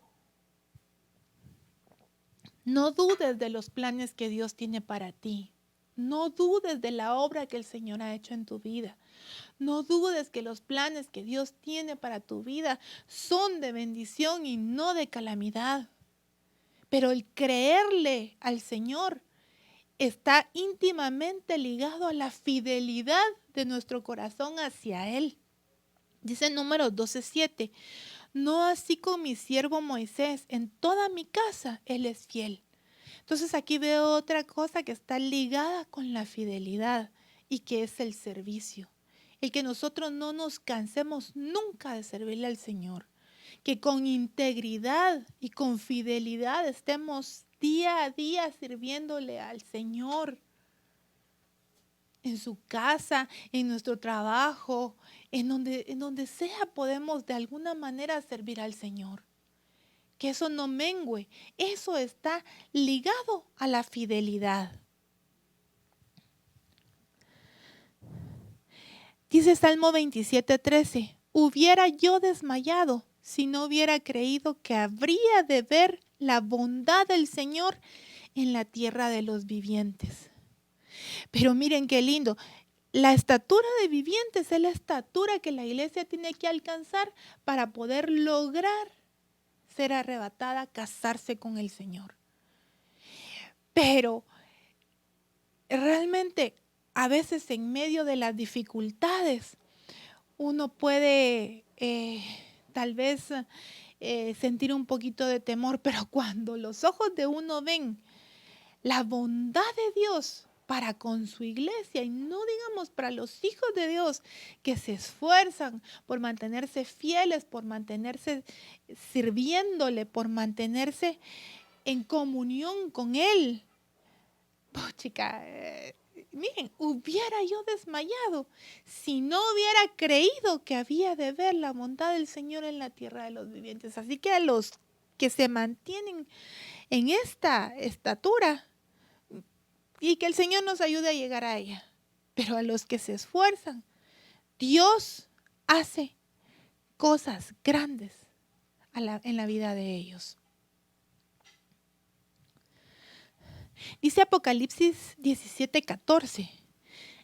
no dudes de los planes que Dios tiene para ti. No dudes de la obra que el Señor ha hecho en tu vida. No dudes que los planes que Dios tiene para tu vida son de bendición y no de calamidad. Pero el creerle al Señor está íntimamente ligado a la fidelidad de nuestro corazón hacia Él. Dice Números 12:7, no así con mi siervo Moisés, en toda mi casa Él es fiel. Entonces aquí veo otra cosa que está ligada con la fidelidad y que es el servicio. El que nosotros no nos cansemos nunca de servirle al Señor. Que con integridad y con fidelidad estemos día a día sirviéndole al Señor. En su casa, en nuestro trabajo, en donde sea podemos de alguna manera servir al Señor. Que eso no mengüe, eso está ligado a la fidelidad. Dice Salmo 27:13, hubiera yo desmayado si no hubiera creído que habría de ver la bondad del Señor en la tierra de los vivientes. Pero miren qué lindo, la estatura de vivientes es la estatura que la iglesia tiene que alcanzar para poder lograr ser arrebatada, casarse con el Señor. Pero realmente a veces en medio de las dificultades uno puede tal vez sentir un poquito de temor, pero cuando los ojos de uno ven la bondad de Dios para con su iglesia, y no digamos para los hijos de Dios que se esfuerzan por mantenerse fieles, por mantenerse sirviéndole, por mantenerse en comunión con Él. Chica, miren, hubiera yo desmayado si no hubiera creído que había de ver la bondad del Señor en la tierra de los vivientes. Así que a los que se mantienen en esta estatura, y que el Señor nos ayude a llegar a ella. Pero a los que se esfuerzan, Dios hace cosas grandes en la vida de ellos. Dice Apocalipsis 17:14,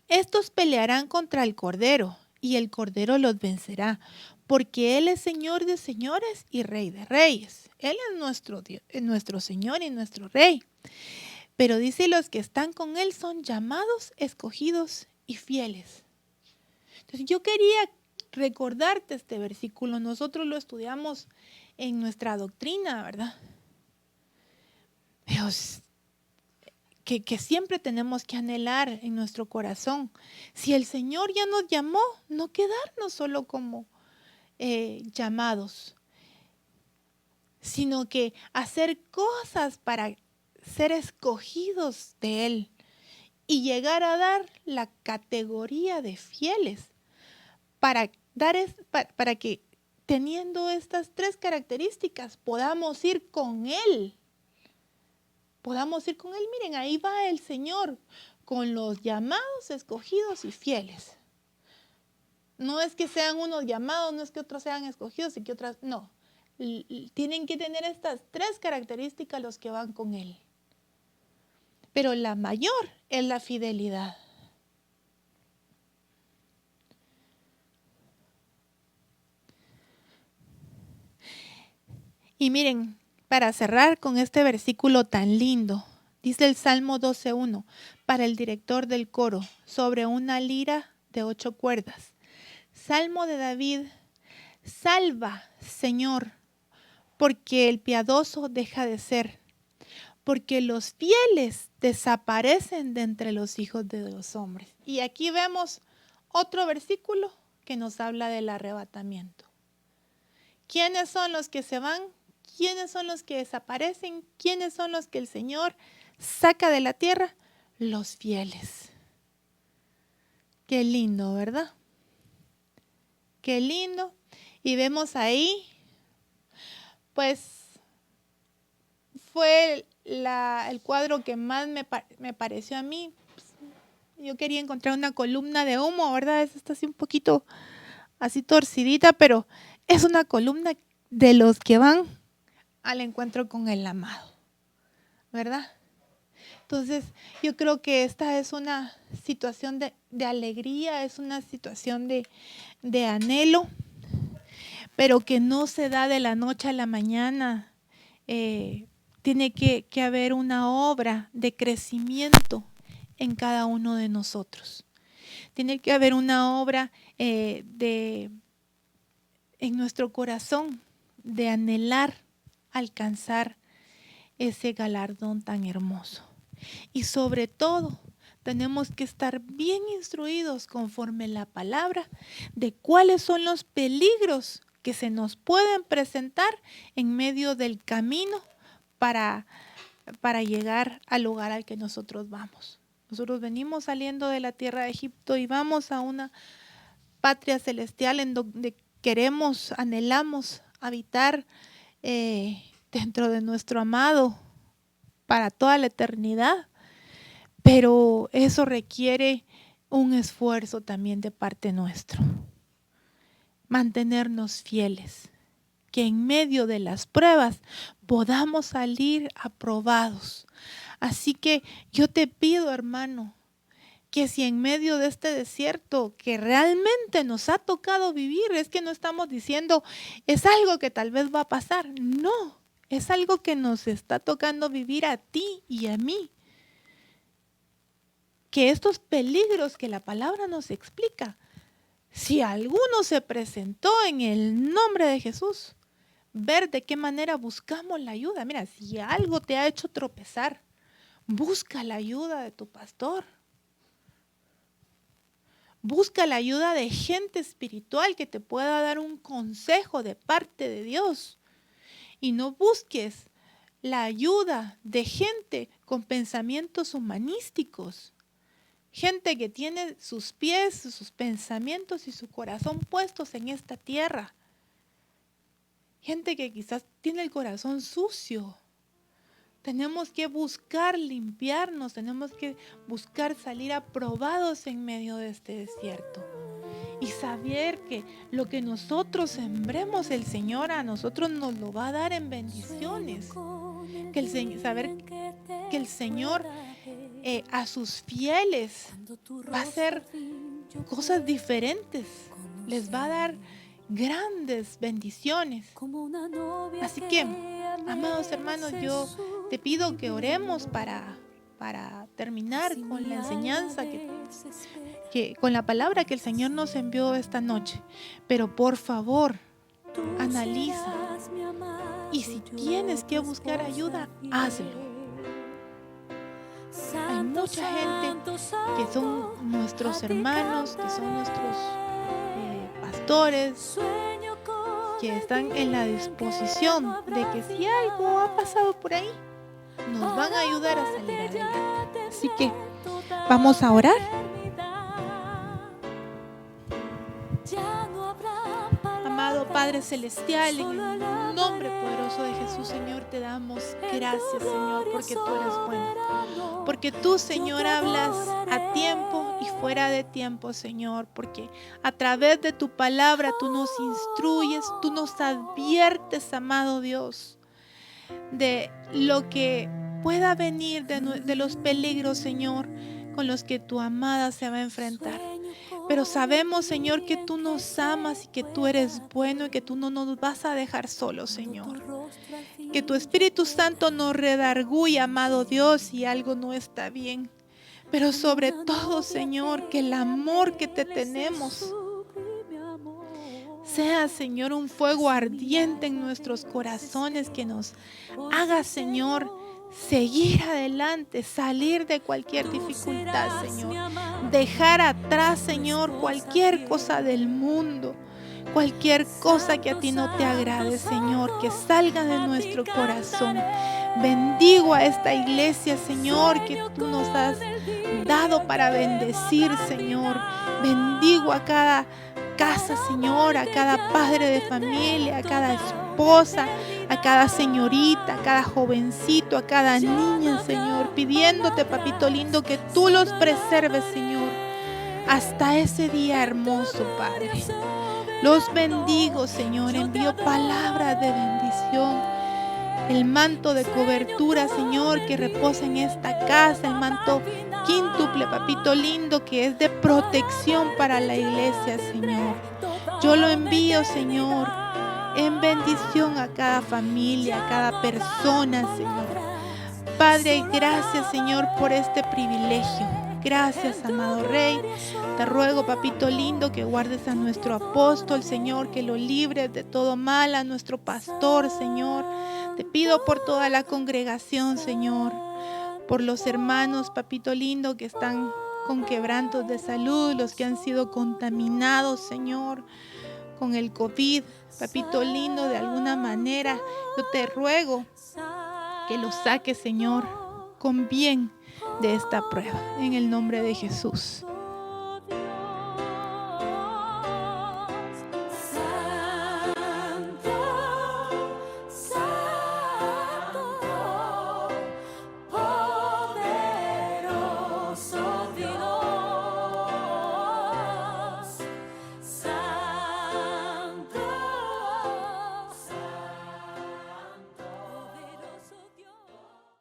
estos pelearán contra el Cordero y el Cordero los vencerá, porque Él es Señor de señores y Rey de reyes. Él es nuestro Dios, nuestro Señor y nuestro Rey. Pero dice, los que están con Él son llamados, escogidos y fieles. Entonces yo quería recordarte este versículo. Nosotros lo estudiamos en nuestra doctrina, ¿verdad? Pero que siempre tenemos que anhelar en nuestro corazón. Si el Señor ya nos llamó, no quedarnos solo como llamados, sino que hacer cosas para ser escogidos de Él y llegar a dar la categoría de fieles para que teniendo estas 3 características podamos ir con Él. Podamos ir con Él. Miren, ahí va el Señor con los llamados, escogidos y fieles. No es que sean unos llamados, no es que otros sean escogidos y que otras, no. Tienen que tener estas 3 características los que van con Él. Pero la mayor es la fidelidad. Y miren, para cerrar con este versículo tan lindo, dice el Salmo 12:1, para el director del coro, sobre una lira de 8 cuerdas. Salmo de David, salva, Señor, porque el piadoso deja de ser, porque los fieles desaparecen de entre los hijos de los hombres. Y aquí vemos otro versículo que nos habla del arrebatamiento. ¿Quiénes son los que se van? ¿Quiénes son los que desaparecen? ¿Quiénes son los que el Señor saca de la tierra? Los fieles. Qué lindo, ¿verdad? Qué lindo. Y vemos ahí, pues, fue el cuadro que más me pareció a mí. Yo quería encontrar una columna de humo, ¿verdad? Esta está así un poquito así torcidita, pero es una columna de los que van al encuentro con el amado, ¿verdad? Entonces, yo creo que esta es una situación de alegría, es una situación de anhelo, pero que no se da de la noche a la mañana. Tiene que haber una obra de crecimiento en cada uno de nosotros. Tiene que haber una obra en nuestro corazón de anhelar alcanzar ese galardón tan hermoso. Y sobre todo, tenemos que estar bien instruidos conforme la palabra de cuáles son los peligros que se nos pueden presentar en medio del camino para llegar al lugar al que nosotros vamos. Nosotros venimos saliendo de la tierra de Egipto y vamos a una patria celestial en donde queremos, anhelamos habitar dentro de nuestro amado para toda la eternidad. Pero eso requiere un esfuerzo también de parte nuestro. Mantenernos fieles, que en medio de las pruebas podamos salir aprobados. Así que yo te pido, hermano, que si en medio de este desierto que realmente nos ha tocado vivir, es que no estamos diciendo, es algo que tal vez va a pasar. No, es algo que nos está tocando vivir a ti y a mí. Que estos peligros que la palabra nos explica, si alguno se presentó en el nombre de Jesús, ver de qué manera buscamos la ayuda. Mira, si algo te ha hecho tropezar, busca la ayuda de tu pastor. Busca la ayuda de gente espiritual que te pueda dar un consejo de parte de Dios. Y no busques la ayuda de gente con pensamientos humanísticos. Gente que tiene sus pies, sus pensamientos y su corazón puestos en esta tierra. Gente que quizás tiene el corazón sucio. Tenemos que buscar limpiarnos, tenemos que buscar salir aprobados en medio de este desierto. Y saber que lo que nosotros sembremos, el Señor a nosotros nos lo va a dar en bendiciones. Saber que el Señor a sus fieles va a hacer cosas diferentes. Les va a dar grandes bendiciones. Así que, amados hermanos, yo te pido que oremos para terminar con la enseñanza, con la palabra que el Señor nos envió esta noche. Pero por favor, analiza. Y si tienes que buscar ayuda, hazlo. Hay mucha gente que son nuestros hermanos, que son nuestros pastores, que están en la disposición de que si algo ha pasado por ahí, nos van a ayudar a salir adelante. Así que vamos a orar. Amado Padre Celestial, en el nombre poderoso de Jesús, Señor, te damos gracias, Señor, porque tú eres bueno. Porque tú, Señor, hablas a tiempo y fuera de tiempo, Señor. Porque a través de tu palabra tú nos instruyes, tú nos adviertes, amado Dios, de lo que pueda venir, de los peligros, Señor, con los que tu amada se va a enfrentar. Pero sabemos, Señor, que tú nos amas y que tú eres bueno y que tú no nos vas a dejar solos, Señor. Que tu Espíritu Santo nos redarguya, amado Dios, si algo no está bien. Pero sobre todo, Señor, que el amor que te tenemos sea, Señor, un fuego ardiente en nuestros corazones que nos haga, Señor, seguir adelante, salir de cualquier dificultad, Señor. Dejar atrás, Señor, cualquier cosa del mundo, cualquier cosa que a ti no te agrade, Señor, que salga de nuestro corazón. Bendigo a esta iglesia, Señor, que tú nos has dado para bendecir, Señor. Bendigo a cada casa, Señor, a cada padre de familia, a cada esposa, a cada señorita, a cada jovencito, a cada niña, Señor, pidiéndote, papito lindo, que tú los preserves, Señor, hasta ese día hermoso, Padre. Los bendigo, Señor, envío palabras de bendición, el manto de cobertura, Señor, que reposa en esta casa, el manto quíntuple, papito lindo, que es de protección para la iglesia, Señor. Yo lo envío, Señor, en bendición a cada familia, a cada persona, Señor. Padre, gracias, Señor, por este privilegio. Gracias, amado Rey. Te ruego, papito lindo, que guardes a nuestro apóstol, Señor, que lo libres de todo mal, a nuestro pastor, Señor. Te pido por toda la congregación, Señor, por los hermanos, papito lindo, que están con quebrantos de salud, los que han sido contaminados, Señor, con el COVID, papito lindo, de alguna manera. Yo te ruego que los saques, Señor, con bien de esta prueba, en el nombre de Jesús.